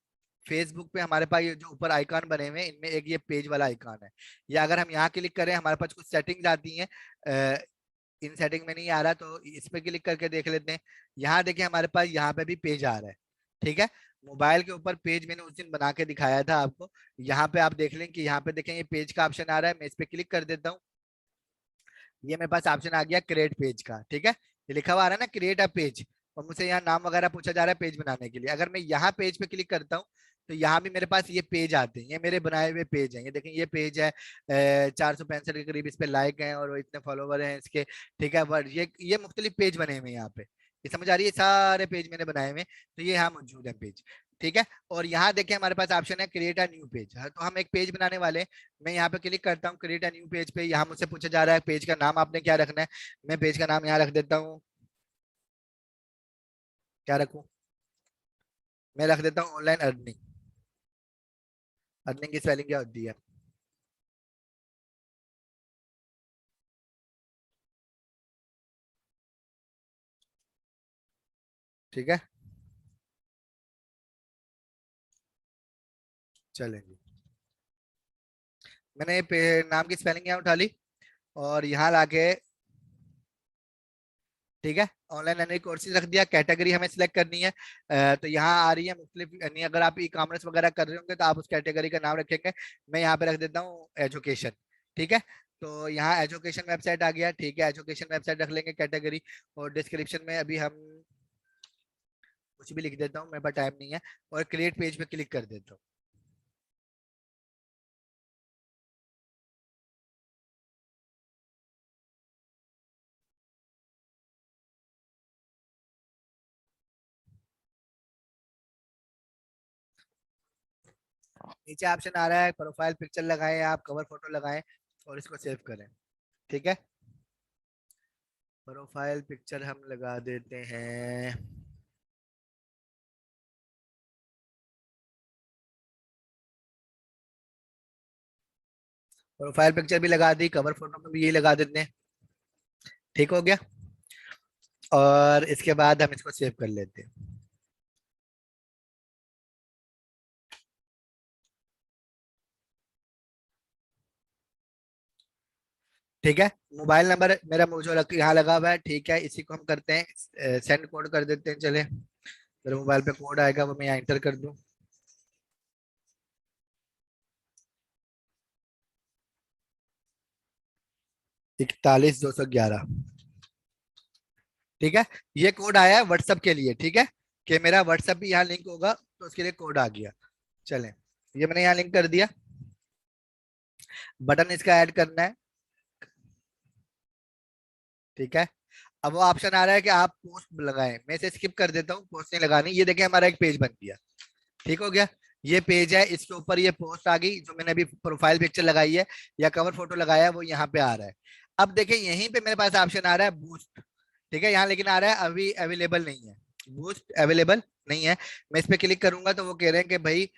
फेसबुक पे हमारे पास ये जो ऊपर आइकॉन बने हुए हैं, इनमें एक ये पेज वाला आइकॉन है। या अगर हम यहाँ क्लिक करें, हमारे पास कुछ सेटिंग्स आती हैं, इन सेटिंग में नहीं आ रहा तो इस पे क्लिक करके देख लेते हैं। यहाँ देखिए हमारे पास यहाँ पे भी पेज आ रहा है। ठीक है, मोबाइल के ऊपर पेज मैंने उस दिन बना के दिखाया था आपको। यहाँ पे आप देख लें कि यहाँ पे देखें ये पेज का ऑप्शन आ रहा है, मैं इस पे क्लिक कर देता हूँ। ये मेरे पास ऑप्शन आ गया क्रिएट पेज का। ठीक है, ये लिखा हुआ आ रहा है ना क्रिएट अ पेज, और मुझे यहाँ नाम वगैरह पूछा जा रहा है पेज बनाने के लिए। अगर मैं यहाँ पेज पे क्लिक करता हूँ तो यहाँ भी मेरे पास ये पेज आते हैं, ये मेरे बनाए हुए पेज हैं। ये देखें ये पेज है, 465 के करीब इस पे लाइक हैं और इतने फॉलोवर हैं इसके। ठीक है, वर्ड ये मुख्तलिफ पेज बने हुए हैं यहाँ पे। ये समझ आ रही है? सारे पेज मैंने बनाए हुए हैं, तो ये यहाँ मौजूद है पेज। ठीक है, और यहाँ देखें हमारे पास ऑप्शन है क्रिएट अ न्यू पेज। तो हम एक पेज बनाने वाले हैं। मैं यहाँ पे क्लिक करता हूँ क्रिएट अ न्यू पेज पे। यहाँ मुझसे पूछा जा रहा है पेज का नाम आपने क्या रखना है। मैं पेज का नाम यहाँ रख देता हूँ, क्या रखूँ? मैं रख देता हूँ ऑनलाइन अर्निंग। अर्निंग की स्पेलिंग क्या होती है? ठीक है, चलेंगे। मैंने नाम की स्पेलिंग यहाँ उठा ली और यहाँ लाके, ठीक है, ऑनलाइन अर्निंग कोर्सेज रख दिया। कैटेगरी हमें सिलेक्ट करनी है, तो यहाँ आ रही है मुख्तलिफ, यानी अगर आप ई कॉमर्स वगैरह कर रहे होंगे तो आप उस कैटेगरी का नाम रखेंगे। मैं यहाँ पे रख देता हूँ एजुकेशन। ठीक है, तो यहाँ एजुकेशन वेबसाइट आ गया। ठीक है, एजुकेशन वेबसाइट रख लेंगे कैटेगरी। और डिस्क्रिप्शन में अभी हम कुछ भी लिख देता हूँ, मेरे पास टाइम नहीं है। और क्रिएट पेज पे क्लिक कर देता हूँ। नीचे ऑप्शन आ रहा है प्रोफाइल पिक्चर लगाएं, आप कवर फोटो लगाएं और इसको सेव करें। ठीक है, प्रोफाइल पिक्चर हम लगा देते हैं। प्रोफाइल पिक्चर भी लगा दी, कवर फोटो में भी यही लगा देते हैं। ठीक हो गया, और इसके बाद हम इसको सेव कर लेते हैं। ठीक है, मोबाइल नंबर मेरा मुझे यहाँ लगा हुआ है। ठीक है, इसी को हम करते हैं सेंड कोड कर देते हैं। चले, मेरे मोबाइल पे कोड आएगा वो मैं यहाँ एंटर कर दूं। 41211। ठीक है, ये कोड आया है व्हाट्सएप के लिए, ठीक है, कि मेरा व्हाट्सएप भी यहाँ लिंक होगा, तो उसके लिए कोड आ गया। चलें, ये मैंने यहाँ लिंक कर दिया, बटन इसका ऐड करना है, ठीक है। अब वो ऑप्शन आ रहा है कि आप पोस्ट लगाएं, मैं इसे स्किप कर देता हूँ, पोस्ट नहीं लगानी। ये देखिए हमारा एक पेज बन गया, ठीक हो गया। ये पेज है, इसके ऊपर ये पोस्ट आ गई, जो मैंने अभी प्रोफाइल पिक्चर लगाई है या कवर फोटो लगाया है, वो यहाँ पे आ रहा है। अब देखिए यहीं पे मेरे पास ऑप्शन आ रहा है बूस्ट, ठीक है, यहाँ लेकिन आ रहा है अभी अवेलेबल नहीं है, बूस्ट अवेलेबल नहीं है। मैं इस पे क्लिक करूंगा तो वो कह रहे हैं कि भाई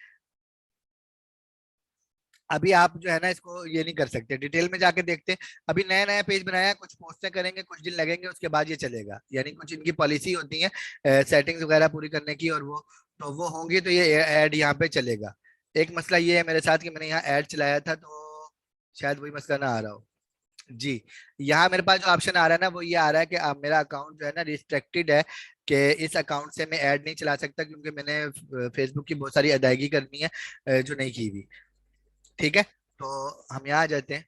अभी आप जो है ना इसको ये नहीं कर सकते, डिटेल में जाके देखते हैं। अभी नया नया पेज बनाया है, कुछ पोस्टें करेंगे, कुछ दिन लगेंगे, उसके बाद ये चलेगा, यानी कुछ इनकी पॉलिसी होती है सेटिंग्स वगैरह पूरी करने की, और वो तो वो होंगी तो ये ऐड यहाँ पे चलेगा। एक मसला ये है मेरे साथ कि मैंने यहाँ ऐड चलाया था, तो शायद वही मसला ना आ रहा हो। जी, यहाँ मेरे पास जो ऑप्शन आ रहा है ना वो ये आ रहा है कि मेरा अकाउंट जो है ना रिस्ट्रिक्टेड है, कि इस अकाउंट से मैं ऐड नहीं चला सकता, क्योंकि मैंने फेसबुक की बहुत सारी अदायगी करनी है जो नहीं की हुई, ठीक है। तो हम यहाँ आ जाते हैं।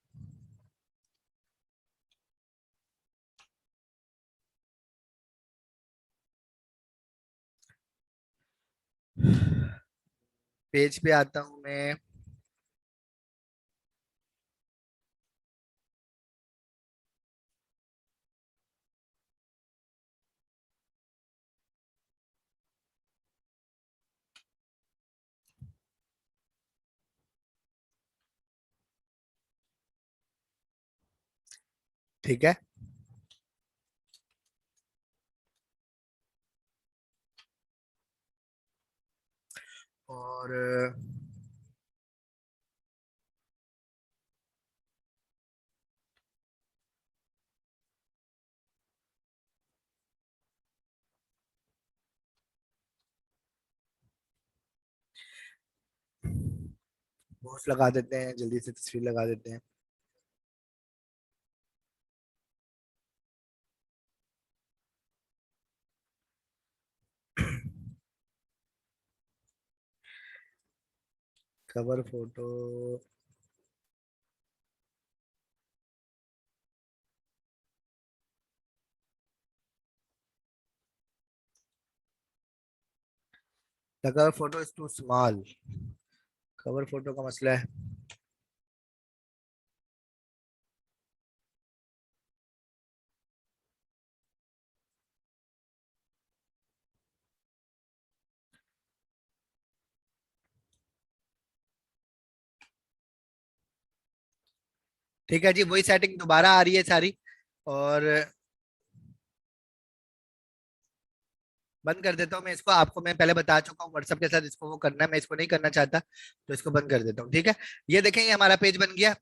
पेज पे आता हूँ मैं। ठीक है, और पोस्ट लगा देते हैं, जल्दी से तस्वीर लगा देते हैं। Cover photo, the cover photo is too small, cover photo का मसला है। ठीक है जी, वही सेटिंग दोबारा आ रही है सारी, और बंद कर देता हूँ मैं इसको। आपको मैं पहले बता चुका हूँ व्हाट्सएप के साथ इसको वो करना है, मैं इसको नहीं करना चाहता, तो इसको बंद कर देता हूँ, ठीक है। ये देखें, ये हमारा पेज बन गया,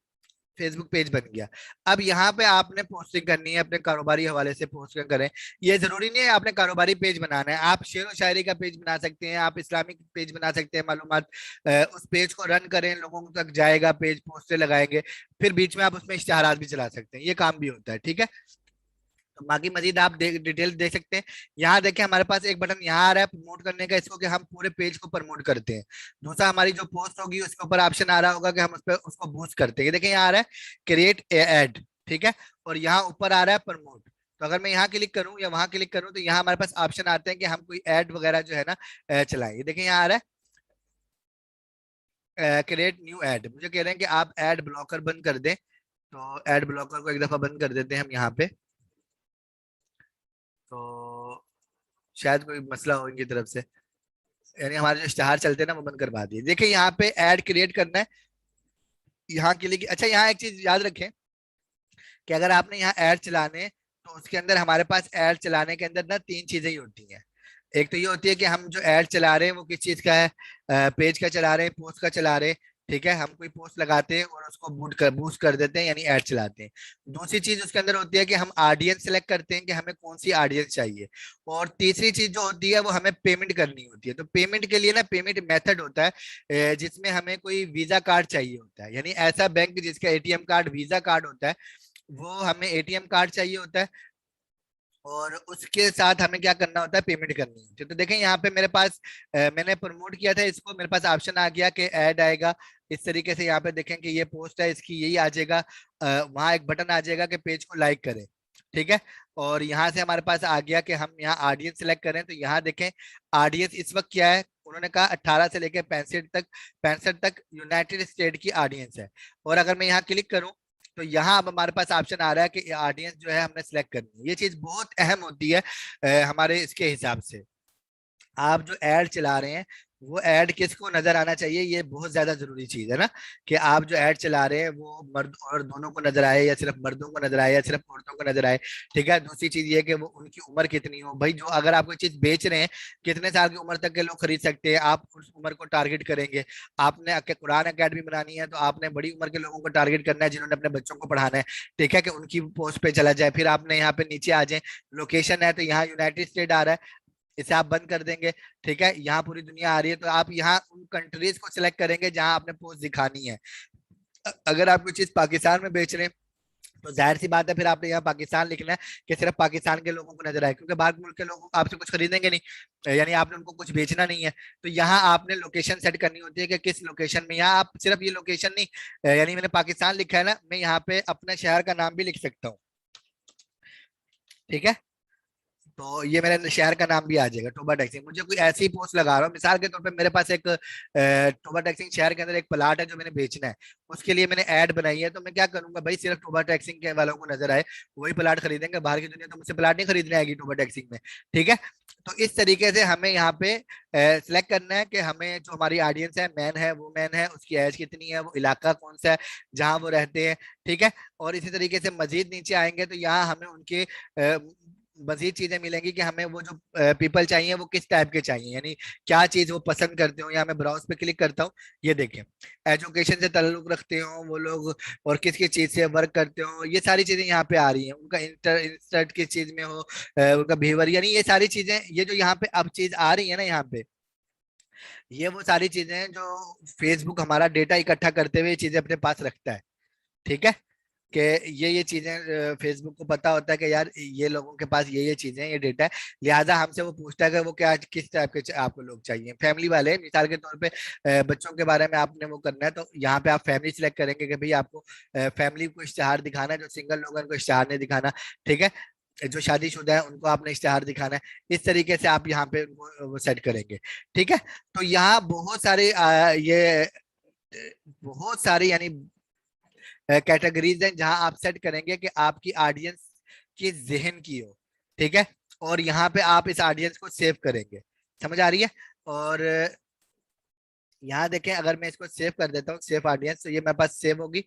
फेसबुक पेज बन गया। अब यहाँ पे आपने पोस्टिंग करनी है, अपने कारोबारी हवाले से पोस्टिंग करें। ये जरूरी नहीं है आपने कारोबारी पेज बनाना है, आप शेर व शायरी का पेज बना सकते हैं, आप इस्लामिक पेज बना सकते हैं, मालूमात उस पेज को रन करें, लोगों तक जाएगा पेज, पोस्टर लगाएंगे, फिर बीच में आप उसमें इश्तेहारात भी चला सकते हैं, ये काम भी होता है, ठीक है। तो बाकी मजीद आप डिटेल देख सकते हैं। यहाँ देखें हमारे पास एक बटन यहाँ आ रहा है प्रमोट करने का, इसको कि हम पूरे पेज को प्रमोट करते हैं। दूसरा, हमारी जो पोस्ट होगी उसके ऊपर ऑप्शन आ रहा होगा कि हम उस पर उसको बूस्ट करते हैं। ये देखें यहाँ आ रहा है क्रिएट एड, ठीक है, और यहाँ ऊपर आ रहा है प्रमोट। तो अगर मैं यहाँ क्लिक करूँ या वहां क्लिक करूँ तो यहाँ हमारे पास ऑप्शन आते हैं कि हम कोई एड वगैरह जो है ना चलाएं। ये देखें यहाँ आ रहा है क्रिएट न्यू एड, मुझे कह रहे हैं कि आप एड ब्लॉकर बंद कर दें, तो एड ब्लॉकर को एक दफा बंद कर देते हैं हम यहाँ पे। तो शायद कोई मसला हो इनकी तरफ से, यानी हमारे जो इश्तेहार चलते हैं ना वो बंद करवा दिए। देखिए यहाँ पे ऐड क्रिएट करना है, यहाँ के लिए अच्छा यहाँ एक चीज याद रखें कि अगर आपने यहाँ ऐड चलाने, तो उसके अंदर हमारे पास ऐड चलाने के अंदर ना तीन चीजें ही होती हैं। एक तो ये होती है कि हम जो ऐड चला रहे हैं वो किस चीज का है, पेज का चला रहे हैं, पोस्ट का चला रहे हैं, ठीक है, हम कोई पोस्ट लगाते हैं और उसको बूस्ट कर देते हैं, यानी ऐड चलाते हैं। दूसरी चीज उसके अंदर होती है कि हम ऑडियंस सेलेक्ट करते हैं कि हमें कौन सी ऑडियंस चाहिए। और तीसरी चीज जो होती है वो हमें पेमेंट करनी होती है। तो पेमेंट के लिए ना पेमेंट मेथड होता है जिसमें हमें कोई वीजा कार्ड चाहिए होता है, यानी ऐसा बैंक जिसका एटीएम कार्ड वीजा कार्ड होता है, वो हमें एटीएम कार्ड चाहिए होता है, और उसके साथ हमें क्या करना होता है, पेमेंट करनी होती है। तो देखें यहाँ पे मेरे पास मैंने प्रमोट किया था इसको, मेरे पास ऑप्शन आ गया कि ऐड आएगा इस तरीके से। यहाँ पे देखें कि ये पोस्ट है इसकी, यही आ जाएगा, वहां एक बटन आ जाएगा कि पेज को लाइक करें, ठीक है। और यहाँ से हमारे पास आ गया कि हम यहाँ ऑडियंस सेलेक्ट करें, तो यहाँ देखें ऑडियंस इस वक्त क्या है, उन्होंने कहा 18 से लेकर 65 तक यूनाइटेड स्टेट की ऑडियंस है। और अगर मैं यहाँ क्लिक करूँ तो यहाँ अब हमारे पास ऑप्शन आ रहा है कि ऑडियंस जो है हमने सेलेक्ट करनी है। ये चीज बहुत अहम होती है हमारे इसके हिसाब से। आप जो एड चला रहे हैं वो एड किसको नजर आना चाहिए, ये बहुत ज्यादा जरूरी चीज है ना, कि आप जो एड चला रहे हैं वो मर्द और दोनों को नजर आए, या सिर्फ मर्दों को नजर आए, या सिर्फ औरतों को नजर आए। ठीक है। दूसरी चीज ये कि वो उनकी उम्र कितनी हो भाई, जो अगर आप कोई चीज बेच रहे हैं, कितने साल की उम्र तक के लोग खरीद सकते हैं, आप उस उम्र को टारगेट करेंगे। आपने कुरान अकेडमी बनानी है तो आपने बड़ी उम्र के लोगों को टारगेट करना है, जिन्होंने अपने बच्चों को पढ़ाना है। ठीक है, कि उनकी पोस्ट पे चला जाए। फिर आपने यहाँ पे नीचे आ जाए, लोकेशन है तो यहाँ यूनाइटेड स्टेट आ रहा है, इसे आप बंद कर देंगे। ठीक है, यहाँ पूरी दुनिया आ रही है तो आप यहाँ उन कंट्रीज को सिलेक्ट करेंगे जहां आपने पोस्ट दिखानी है। अगर आप कोई चीज पाकिस्तान में बेच रहे हैं तो जाहिर सी बात है फिर आपने यहाँ पाकिस्तान लिखना है, कि सिर्फ पाकिस्तान के लोगों को नजर आए, क्योंकि बाहर के मुल्क के लोग आपसे कुछ खरीदेंगे नहीं, यानी आपने उनको कुछ बेचना नहीं है। तो यहाँ आपने लोकेशन सेट करनी होती है कि किस लोकेशन में, यहाँ आप सिर्फ ये लोकेशन नहीं, यानी मैंने पाकिस्तान लिखा है ना, मैं यहाँ पे अपने शहर का नाम भी लिख सकता हूँ। ठीक है, तो ये मेरे शहर का नाम भी आ जाएगा, टोबा टैक्सिंग। मुझे कोई ऐसी ही पोस्ट लगा रहा हूँ, मिसाल के तौर पे मेरे पास एक टोबा टैक्सिंग शहर के अंदर एक प्लाट है जो मैंने बेचना है, उसके लिए मैंने ऐड बनाई है। तो मैं क्या करूंगा भाई, सिर्फ टोबा टैक्सिंग के वालों को नजर आए वही प्लाट खरीदेंगे, बाहर की दुनिया तो मुझसे प्लाट नहीं खरीदने आएगी टोबा टैक्सिंग में। ठीक है, तो इस तरीके से हमें यहाँ पे सिलेक्ट करना है कि हमें जो हमारी ऑडियंस है, मैन है वुमेन है, उसकी एज कितनी है, वो इलाका कौन सा है जहाँ वो रहते हैं। ठीक है, और इसी तरीके से मजीद नीचे आएंगे तो यहाँ हमें उनके मजीद चीजें मिलेंगी कि हमें वो जो पीपल चाहिए वो किस टाइप के चाहिए, यानी क्या चीज वो पसंद करते हो। यहाँ मैं ब्राउज पे क्लिक करता हूँ, ये देखें एजुकेशन से ताल्लुक रखते हो वो लोग, और किस किस चीज से वर्क करते हो, ये सारी चीजें यहाँ पे आ रही हैं। उनका इंटरेस्ट किस चीज में हो, उनका बिहेवियर, यानी ये सारी चीजें, ये जो यहाँ पे अब चीज आ रही है ना यहाँ पे, ये वो सारी चीजें हैं जो फेसबुक हमारा डेटा इकट्ठा करते हुए ये चीजें अपने पास रखता है। ठीक है, कि ये चीजें फेसबुक को पता होता है कि यार ये लोगों के पास ये चीजें हैं, ये डेटा है, लिहाजा हमसे वो पूछता है कि वो क्या किस टाइप के आपको लोग चाहिए। फैमिली वाले मिसाल के तौर पे बच्चों के बारे में आपने वो करना है, तो यहाँ पे आप फैमिली सिलेक्ट करेंगे कि भाई आपको फैमिली को इश्तेहार दिखाना है, जो सिंगल लोग हैं उनको इश्तेहार नहीं दिखाना। ठीक है, जो शादीशुदा है उनको आपने इश्तेहार दिखाना है। इस तरीके से आप यहाँ पे वो सेट करेंगे। ठीक है, तो यहाँ बहुत सारे ये बहुत सारी यानी कैटेगरीज हैं जहां आप सेट करेंगे कि आपकी ऑडियंस किस जहन की हो। ठीक है, और यहाँ पे आप इस ऑडियंस को सेव करेंगे। समझ आ रही है। और यहाँ देखें, अगर मैं इसको सेव कर देता हूँ सेव ऑडियंस, तो ये मेरे पास सेव होगी।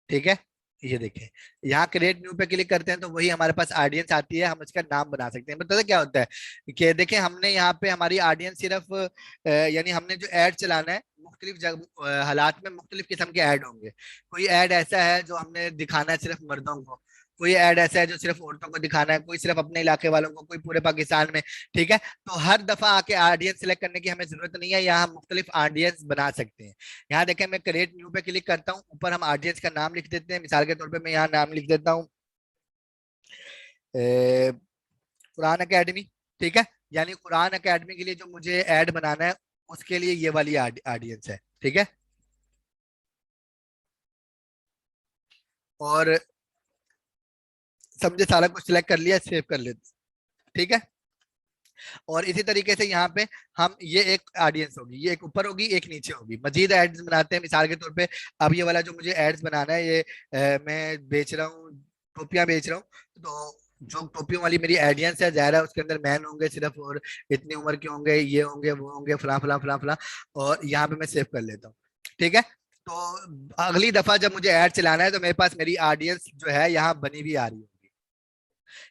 ठीक है, ये देखें, यहाँ क्रिएट न्यू पे क्लिक करते हैं तो वही हमारे पास ऑडियंस आती है, हम इसका नाम बना सकते हैं। पता है क्या होता है कि देखें, हमने यहाँ पे हमारी ऑडियंस सिर्फ यानी हमने जो ऐड चलाना है, मुख्तलिफ जगह हालात में मुख्तलिफ किस्म के ऐड होंगे। कोई ऐड ऐसा है जो हमने दिखाना है सिर्फ मर्दों को, कोई ऐड ऐसा है जो सिर्फ औरतों को दिखाना है, कोई सिर्फ अपने इलाके वालों को, कोई पूरे पाकिस्तान में। ठीक है, तो हर दफा आके ऑडियंस सेलेक्ट करने की हमें जरूरत नहीं है, यहाँ हम मुख्तलिफ ऑडियंस बना सकते हैं। यहाँ देखें, मैं क्रिएट न्यू पे क्लिक करता हूँ, ऊपर हम ऑडियंस का नाम लिख देते हैं। मिसाल के तौर पे मैं यहाँ नाम लिख देता हूँ कुरान अकेडमी। ठीक है, यानी कुरान अकेडमी के लिए जो मुझे ऐड बनाना है उसके लिए ये वाली ऑडियंस है। ठीक है, और समझे, सारा कुछ सिलेक्ट कर लिया, सेव कर लेते। ठीक है, और इसी तरीके से यहाँ पे हम ये एक ऑडियंस होगी, ये एक ऊपर होगी एक नीचे होगी। मजीद एड्स बनाते हैं, मिसाल के तौर पे अब ये वाला जो मुझे एड्स बनाना है, ये मैं बेच रहा हूँ, टोपियां बेच रहा हूँ। तो जो टोपियों वाली मेरी ऑडियंस है, जाहिर है उसके अंदर मैन होंगे सिर्फ, और इतनी उम्र के होंगे, ये होंगे वो होंगे, फला फला फला फला। और यहाँ पे मैं सेव कर लेता हूँ। ठीक है, तो अगली दफा जब मुझे ऐड चलाना है तो मेरे पास मेरी ऑडियंस जो है यहाँ बनी भी आ रही है।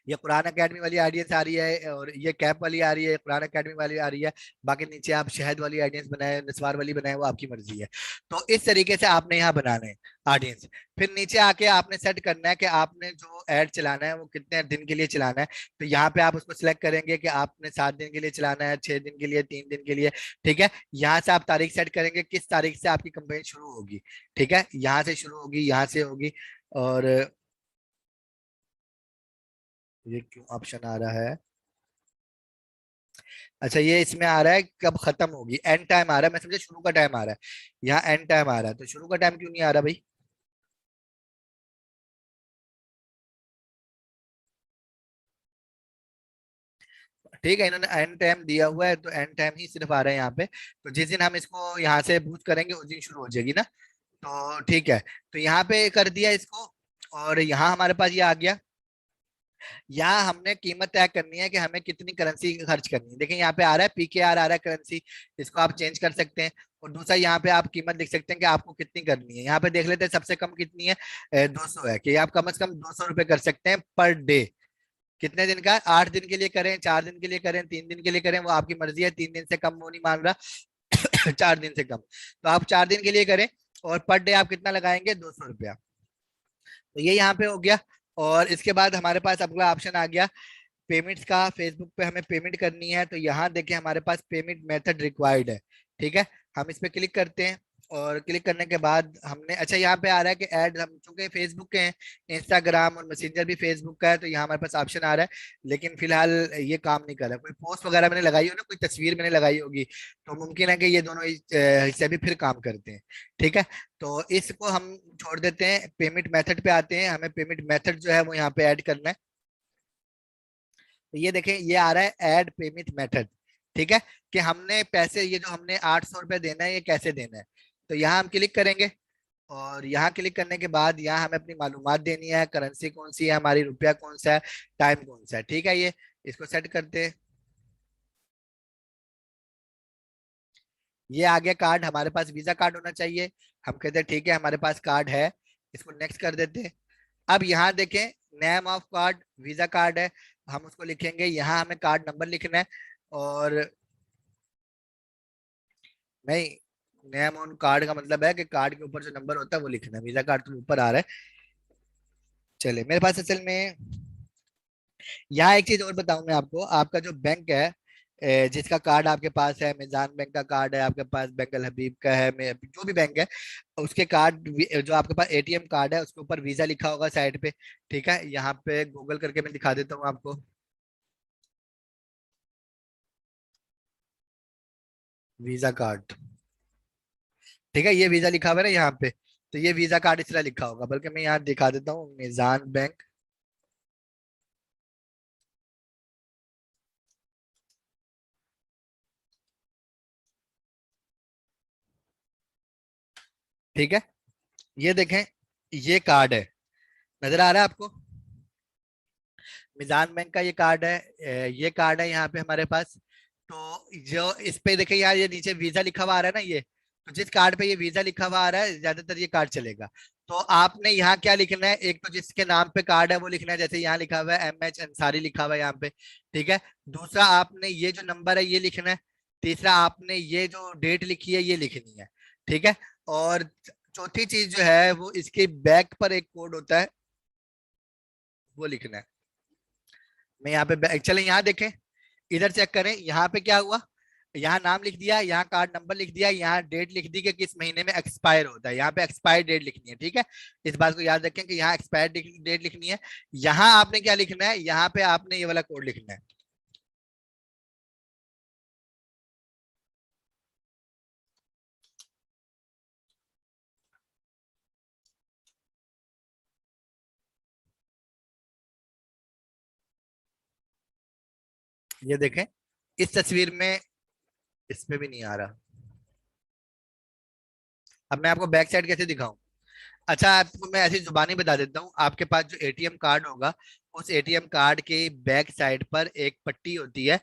ये कुरान अकेडमी वाली ऑडियंस आ रही है, और ये कैप वाली आ रही है, कुरान अकेडमी वाली आ रही है। बाकी नीचे आप शहद वाली ऑडियंस बनाए, नस्वार वाली बनाए, वो आपकी मर्जी है। तो इस तरीके से आपने यहाँ बनाना है ऑडियंस। फिर नीचे आके आपने सेट करना है कि आपने जो ऐड चलाना है वो कितने दिन के लिए चलाना है। तो यहाँ पे आप उसको सिलेक्ट करेंगे कि आपने 7 दिन के लिए चलाना है, 6 दिन के लिए, 3 दिन के लिए। ठीक है, यहाँ से आप तारीख सेट करेंगे किस तारीख से आपकी कंपेन शुरू होगी। ठीक है, यहाँ से शुरू होगी, यहाँ से होगी। और ये क्यों ऑप्शन आ रहा है, अच्छा ये इसमें आ रहा है कब खत्म होगी, एंड टाइम आ रहा है, मैं समझे शुरू का टाइम आ रहा है। यहाँ एंड टाइम आ रहा है, तो शुरू का टाइम क्यों नहीं आ रहा भाई। ठीक है, इन्होंने एंड टाइम दिया हुआ है तो एंड टाइम ही सिर्फ आ रहा है यहाँ पे। तो जिस दिन हम इसको यहाँ से बूस्ट करेंगे उस दिन शुरू हो जाएगी ना। तो ठीक है, तो यहाँ पे कर दिया इसको, और यहाँ हमारे पास ये आ गया। यहाँ हमने कीमत तय करनी है कि हमें कितनी करेंसी खर्च करनी है। देखिए यहाँ पे आ रहा है PKR आ रहा है करेंसी, इसको आप चेंज कर सकते हैं। और दूसरा यहाँ पे आप कीमत लिख सकते हैं कि आपको कितनी करनी है। यहाँ पे देख लेते हैं सबसे कम कितनी है, 200 है, कि आप कम से कम 200 रुपये कर सकते हैं पर डे। कितने दिन का? 8 दिन के लिए करें, 4 दिन के लिए करें, 3 दिन के लिए करें, वो आपकी मर्जी है। 3 दिन से कम वो नहीं मान रहा। 4 दिन से कम, तो आप 4 दिन के लिए करें। और पर डे आप कितना लगाएंगे? 200 रुपया। तो ये यहाँ पे हो गया। और इसके बाद हमारे पास अगला ऑप्शन आ गया पेमेंट्स का। फेसबुक पे हमें पेमेंट करनी है, तो यहाँ देखिए हमारे पास पेमेंट मेथड रिक्वायर्ड है। ठीक है, हम इस पे क्लिक करते हैं। और क्लिक करने के बाद हमने, अच्छा यहाँ पे आ रहा है कि ऐड, हम चूंकि फेसबुक के हैं, इंस्टाग्राम और मैसेंजर भी फेसबुक का है, तो यहाँ हमारे पास ऑप्शन आ रहा है। लेकिन फिलहाल ये काम नहीं कर रहा। कोई पोस्ट वगैरह मैंने लगाई हो ना, कोई तस्वीर मैंने लगाई होगी, तो मुमकिन है कि ये दोनों हिस्से भी फिर काम करते हैं। ठीक है, तो इसको हम छोड़ देते हैं, पेमेंट मेथड पे आते हैं। हमें पेमेंट मेथड जो है वो यहाँ पे ऐड करना है। तो ये देखें, ये आ रहा है ऐड पेमेंट मेथड। ठीक है, कि हमने पैसे, ये जो हमने 800 रुपये देना है, ये कैसे देना है। तो यहाँ हम क्लिक करेंगे। और यहाँ क्लिक करने के बाद यहाँ हमें अपनी मालूमात देनी है, करेंसी कौन सी है हमारी, रुपया कौन सा है, टाइम कौन सा है। ठीक है, ये इसको सेट करते हैं। ये आ गया कार्ड, हमारे पास वीजा कार्ड होना चाहिए। हम कहते हैं ठीक है, हमारे पास कार्ड है। इसको नेक्स्ट कर देते हैं। अब यहाँ देखें, name of card visa card है, हम उसको लिखेंगे। यहाँ हमें कार्ड नंबर लिखना है। और नहीं, नेम ऑन कार्ड का मतलब है कि कार्ड के ऊपर जो नंबर होता है वो लिखना है। वीजा कार्ड तो ऊपर आ रहा है। चले, मेरे पास असल में यहाँ एक चीज और बताऊं मैं आपको। आपका जो बैंक है, जिसका कार्ड आपके पास है, मिजान बैंक का कार्ड है आपके पास, बैंक अल हबीब का है, जो भी बैंक है, उसके कार्ड, जो आपके पास ATM कार्ड है उसके ऊपर वीजा लिखा होगा साइड पे। ठीक है, यहाँ पे गूगल करके मैं दिखा देता हूँ आपको। वीजा कार्ड, ठीक है, ये वीजा लिखा हुआ है ना यहाँ पे। तो ये वीजा कार्ड इस तरह लिखा होगा, बल्कि मैं यहाँ दिखा देता हूँ, मिजान बैंक। ठीक है, ये देखें, ये कार्ड है, नजर आ रहा है आपको? मिजान बैंक का ये कार्ड है। ये कार्ड है यहाँ पे हमारे पास। तो जो इस पे देखिए यार, ये नीचे वीजा लिखा हुआ आ रहा है ना, ये तो जिस कार्ड पे ये वीजा लिखा हुआ आ रहा है, ज्यादातर ये कार्ड चलेगा। तो आपने यहाँ क्या लिखना है, एक तो जिसके नाम पे कार्ड है वो लिखना है, जैसे यहाँ लिखा हुआ है MH अंसारी लिखा हुआ है यहाँ पे। ठीक है, दूसरा आपने ये जो नंबर है ये लिखना है। तीसरा आपने ये जो डेट लिखी है ये लिखनी है। ठीक है, और चौथी चीज जो है वो इसके बैक पर एक कोड होता है, वो लिखना है। मैं यहाँ पे चले, यहाँ देखें, इधर चेक करें, यहाँ पे क्या हुआ। यहाँ नाम लिख दिया, यहाँ कार्ड नंबर लिख दिया, यहाँ डेट लिख दी कि किस महीने में एक्सपायर होता है। यहाँ पे एक्सपायर डेट लिखनी है। ठीक है, इस बात को याद रखें कि यहाँ एक्सपायर डेट लिखनी है। यहाँ आपने क्या लिखना है, यहाँ पे आपने ये वाला कोड लिखना है। ये देखें, इस तस्वीर में, इस पे भी नहीं आ रहा। अब मैं आपको बैक साइड कैसे दिखाऊं? अच्छा, आपको मैं ऐसी जुबानी बता देता हूँ। आपके पास जो ATM कार्ड होगा, उस ATM कार्ड के बैक साइड पर एक पट्टी होती है,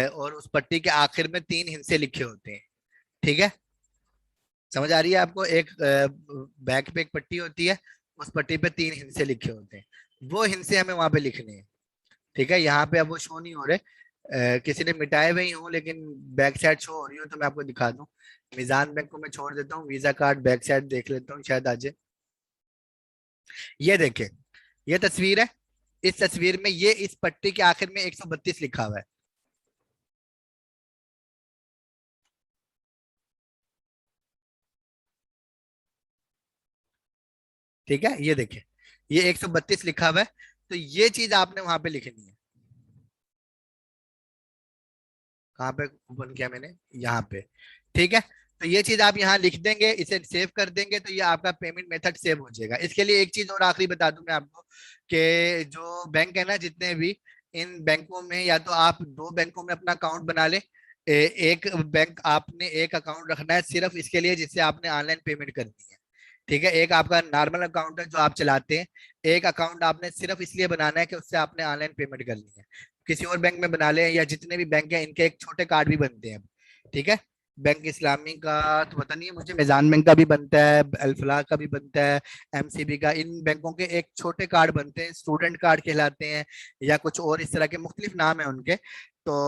और उस पट्टी के आखिर में 3 हिस्से लिखे होते हैं। ठीक है, समझ आ रही है आपको? एक बैक पे एक पट्टी होती है, उस पट्टी पे 3 हिस्से लिखे होते हैं, वो हिस्से हमें वहां पे लिखने हैं। ठीक है, यहाँ पे अब वो शो नहीं हो रहे, किसी ने मिटाए हुए ही हूँ, लेकिन बैक साइड शो हो रही हो तो मैं आपको दिखा दूं। मिजान बैंक को मैं छोड़ देता हूँ, वीजा कार्ड बैक साइड देख लेता हूँ, शायद आ जाए। ये देखें, ये तस्वीर है। इस तस्वीर में ये इस पट्टी के आखिर में 132 लिखा हुआ है। ठीक है, ये देखें, ये 132 लिखा हुआ है। तो ये चीज आपने वहां पे लिखनी है। कहाँ पे ओपन किया मैंने? यहाँ पे। ठीक है, तो ये चीज आप यहाँ लिख देंगे, इसे सेव कर देंगे, तो ये आपका पेमेंट मेथड सेव हो जाएगा। इसके लिए एक चीज और आखिरी बता दूं मैं आपको, कि जो बैंक है ना, जितने भी, इन बैंकों में या तो आप दो बैंकों में अपना अकाउंट बना ले। एक बैंक आपने एक अकाउंट रखना है सिर्फ इसके लिए जिससे आपने ऑनलाइन पेमेंट करनी है। ठीक है, एक आपका नॉर्मल अकाउंट है जो आप चलाते हैं। एक अकाउंट आपने सिर्फ इसलिए बनाना है कि उससे आपने ऑनलाइन पेमेंट करनी है। किसी और बैंक में बना ले, या जितने भी बैंक हैं इनके एक छोटे कार्ड भी बनते हैं। ठीक है, बैंक इस्लामी का तो पता नहीं है मुझे, मिजान बैंक का भी बनता है, अल्फलाह का भी बनता है, एमसीबी का। इन बैंकों के एक छोटे कार्ड बनते हैं, स्टूडेंट कार्ड कहलाते हैं, या कुछ और इस तरह के मुख्तलिफ नाम है उनके। तो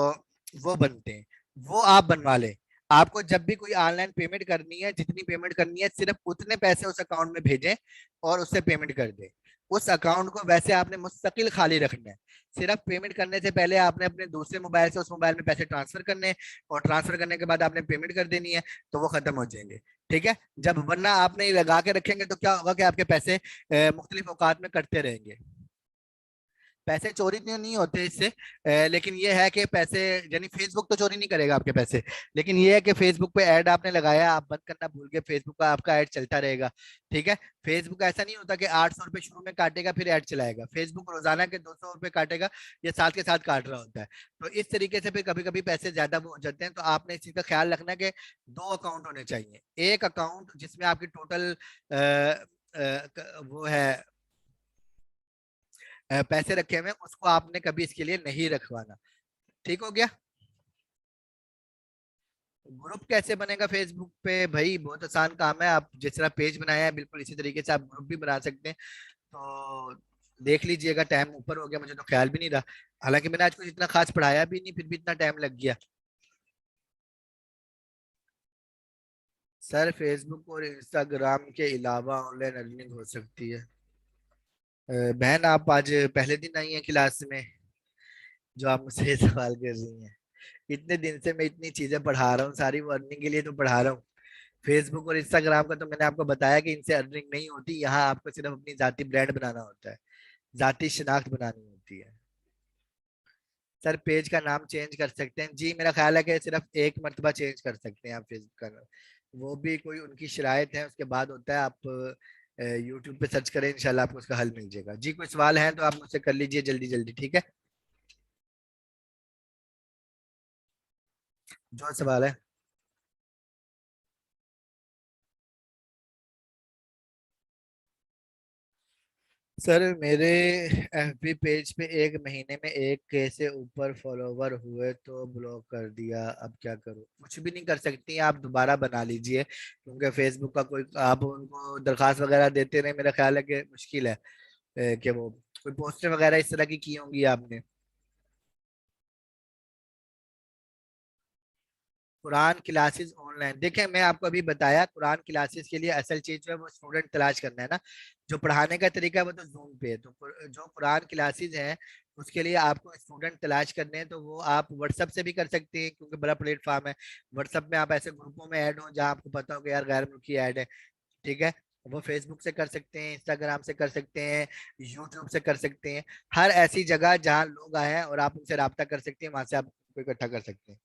वो बनते हैं, वो आप बनवा लें। आपको जब भी कोई ऑनलाइन पेमेंट करनी है, जितनी पेमेंट करनी है सिर्फ उतने पैसे उस अकाउंट में भेजें और उससे पेमेंट कर दें। उस अकाउंट को वैसे आपने मुस्तकिल खाली रखना है। सिर्फ पेमेंट करने से पहले आपने अपने दूसरे मोबाइल से उस मोबाइल में पैसे ट्रांसफर करने हैं, और ट्रांसफर करने के बाद आपने पेमेंट कर देनी है, तो वो खत्म हो जाएंगे। ठीक है, जब वरना आपने ये लगा के रखेंगे तो क्या होगा कि आपके पैसे मुख्तलिफ औकात में कटते रहेंगे। पैसे चोरी तो नहीं होते इससे, लेकिन ये है कि पैसे, यानी फेसबुक तो चोरी नहीं करेगा आपके पैसे, लेकिन ये है कि फेसबुक पे ऐड आपने लगाया, आप बंद करना भूल गए, फेसबुक का आपका ऐड चलता रहेगा। ठीक है, फेसबुक ऐसा नहीं होता कि 800 रुपये शुरू में काटेगा फिर ऐड चलाएगा। फेसबुक रोजाना के 200 रुपये काटेगा, ये साथ के साथ काट रहा होता है। तो इस तरीके से फिर कभी कभी पैसे ज्यादा वो हो जाते हैं। तो आपने इस चीज का ख्याल रखना है कि दो अकाउंट होने चाहिए। एक अकाउंट जिसमें आपकी टोटल वो है पैसे रखे हुए हैं, उसको आपने कभी इसके लिए नहीं रखवाना। ठीक हो गया। ग्रुप कैसे बनेगा फेसबुक पे? भाई बहुत आसान काम है, आप जिस तरह पेज बनाया है बिल्कुल इसी तरीके से आप ग्रुप भी बना सकते हैं। तो देख लीजिएगा, टाइम ऊपर हो गया, मुझे तो ख्याल भी नहीं रहा। हालांकि मैंने आज कुछ इतना खास पढ़ाया भी नहीं, फिर भी इतना टाइम लग गया। सर फेसबुक और इंस्टाग्राम के अलावा ऑनलाइन अर्निंग हो सकती है? बहन आप आज पहले दिन आई हैं क्लास में जो आप मुझसे ये सवाल कर रही हैं? इतने दिन से मैं इतनी चीजें पढ़ा रहा हूँ, सारी वो अर्निंग के लिए तो पढ़ा रहा हूँ। फेसबुक और इंस्टाग्राम का तो मैंने आपको बताया कि इनसे अर्निंग नहीं होती, यहाँ आपको सिर्फ अपनी जाती ब्रांड बनाना होता है, जाती शिनाख्त बनानी होती है। सर पेज का नाम चेंज कर सकते हैं जी, मेरा ख्याल है कि सिर्फ एक मरतबा चेंज कर सकते हैं आप फेसबुक का नाम। वो भी कोई उनकी शराइत है, उसके बाद होता है। आप यूट्यूब पे सर्च करें, इंशाल्लाह आपको उसका हल मिल जाएगा। जी कोई सवाल है तो आप मुझसे कर लीजिए जल्दी जल्दी, ठीक है? जो सवाल है। सर मेरे एफबी पेज पे एक महीने में 1K से ऊपर फॉलोवर हुए तो ब्लॉक कर दिया, अब क्या करूं? कुछ भी नहीं कर सकती, आप दोबारा बना लीजिए, क्योंकि फेसबुक का कोई आप उनको दरखास्त वगैरह देते रहे, मेरा ख्याल है कि मुश्किल है कि वो कोई पोस्टर वगैरह इस तरह की होंगी आपने। कुरान क्लासेस ऑनलाइन, देखें मैं आपको अभी बताया, कुरान क्लासेस के लिए असल चीज जो है वो स्टूडेंट तलाश करना है ना। जो पढ़ाने का तरीका है वो तो जूम पे है, तो जो कुरान क्लासेस हैं उसके लिए आपको स्टूडेंट तलाश करने हैं। तो वो आप व्हाट्सएप से भी कर सकते हैं, क्योंकि बड़ा प्लेटफॉर्म है। व्हाट्सएप में आप ऐसे ग्रुपों में ऐड हो जहाँ आपको पता हो कि यार गैर मुल्की ऐड है। ठीक है, वो फेसबुक से कर सकते हैं, इंस्टाग्राम से कर सकते हैं, यूट्यूब से कर सकते हैं। हर ऐसी जगह जहाँ लोग आए हैं और आप उनसे रब्ता कर सकते हैं, वहां से आप उनको इकट्ठा कर सकते हैं।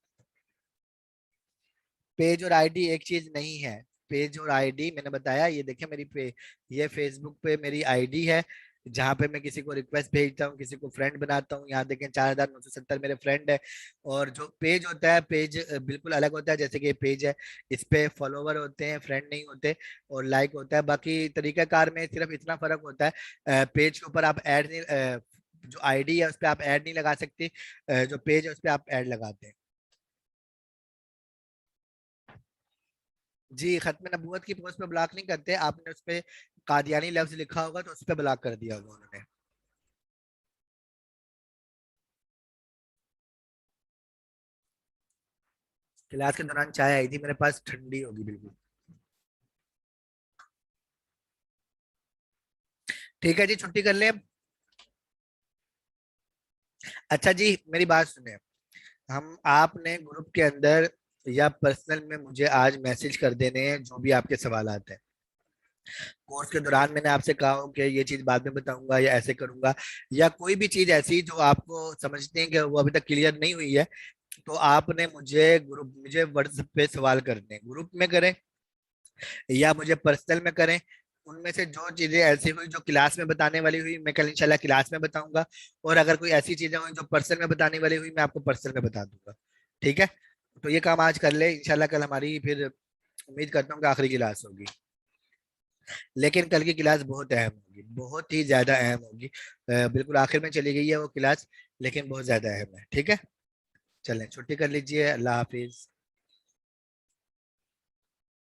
पेज और आईडी एक चीज नहीं है। पेज और आईडी मैंने बताया, ये देखें मेरी ये फेसबुक पे मेरी आईडी है, जहाँ पे मैं किसी को रिक्वेस्ट भेजता हूँ, किसी को फ्रेंड बनाता हूँ। यहाँ देखें 4,970 मेरे फ्रेंड है। और जो पेज होता है, पेज बिल्कुल अलग होता है। जैसे कि ये पेज है, इस पे फॉलोवर होते हैं, फ्रेंड नहीं होते, और लाइक होता है। बाकी तरीकाकार में सिर्फ इतना फर्क होता है, पेज के ऊपर आप ऐड नहीं, जो आईडी है उस पर आप ऐड नहीं लगा सकते, जो पेज है उस पर आप ऐड लगाते हैं। जी, खत्म नबूवत की पोस्ट पे ब्लॉक नहीं करते, आपने उस पे कादियानी लफ्ज लिखा होगा तो उस पे ब्लॉक कर दिया होगा उन्होंने। क्लास के दौरान चाय आई थी मेरे पास, ठंडी होगी बिल्कुल। ठीक है जी, छुट्टी कर ले अब। अच्छा जी, मेरी बात सुने। हम आपने ग्रुप के अंदर या पर्सनल में मुझे आज मैसेज कर देने हैं जो भी आपके सवाल आते हैं। कोर्स के दौरान मैंने आपसे कहा हो कि ये चीज बाद में बताऊंगा या ऐसे करूंगा, या कोई भी चीज ऐसी जो आपको समझते हैं कि वो अभी तक क्लियर नहीं हुई है, तो आपने मुझे व्हाट्सएप पे सवाल करने हैं। ग्रुप में करें या मुझे पर्सनल में करें, उनमें से जो चीजें ऐसी हुई जो क्लास में बताने वाली हुई, मैं कल इंशाल्लाह क्लास में बताऊंगा। और अगर कोई ऐसी चीजें हुई जो पर्सनल में बताने वाली हुई, मैं आपको पर्सनल में बता दूंगा। ठीक है। तो ये काम आज कर ले इंशाल्लाह, कल हमारी फिर उम्मीद करता हूँ कि आखिरी क्लास होगी। लेकिन कल की क्लास बहुत अहम होगी, बहुत ही ज्यादा अहम होगी। बिल्कुल आखिर में चली गई है वो क्लास, लेकिन बहुत ज्यादा अहम है। ठीक है। चलें, छुट्टी कर लीजिए। अल्लाह हाफिज।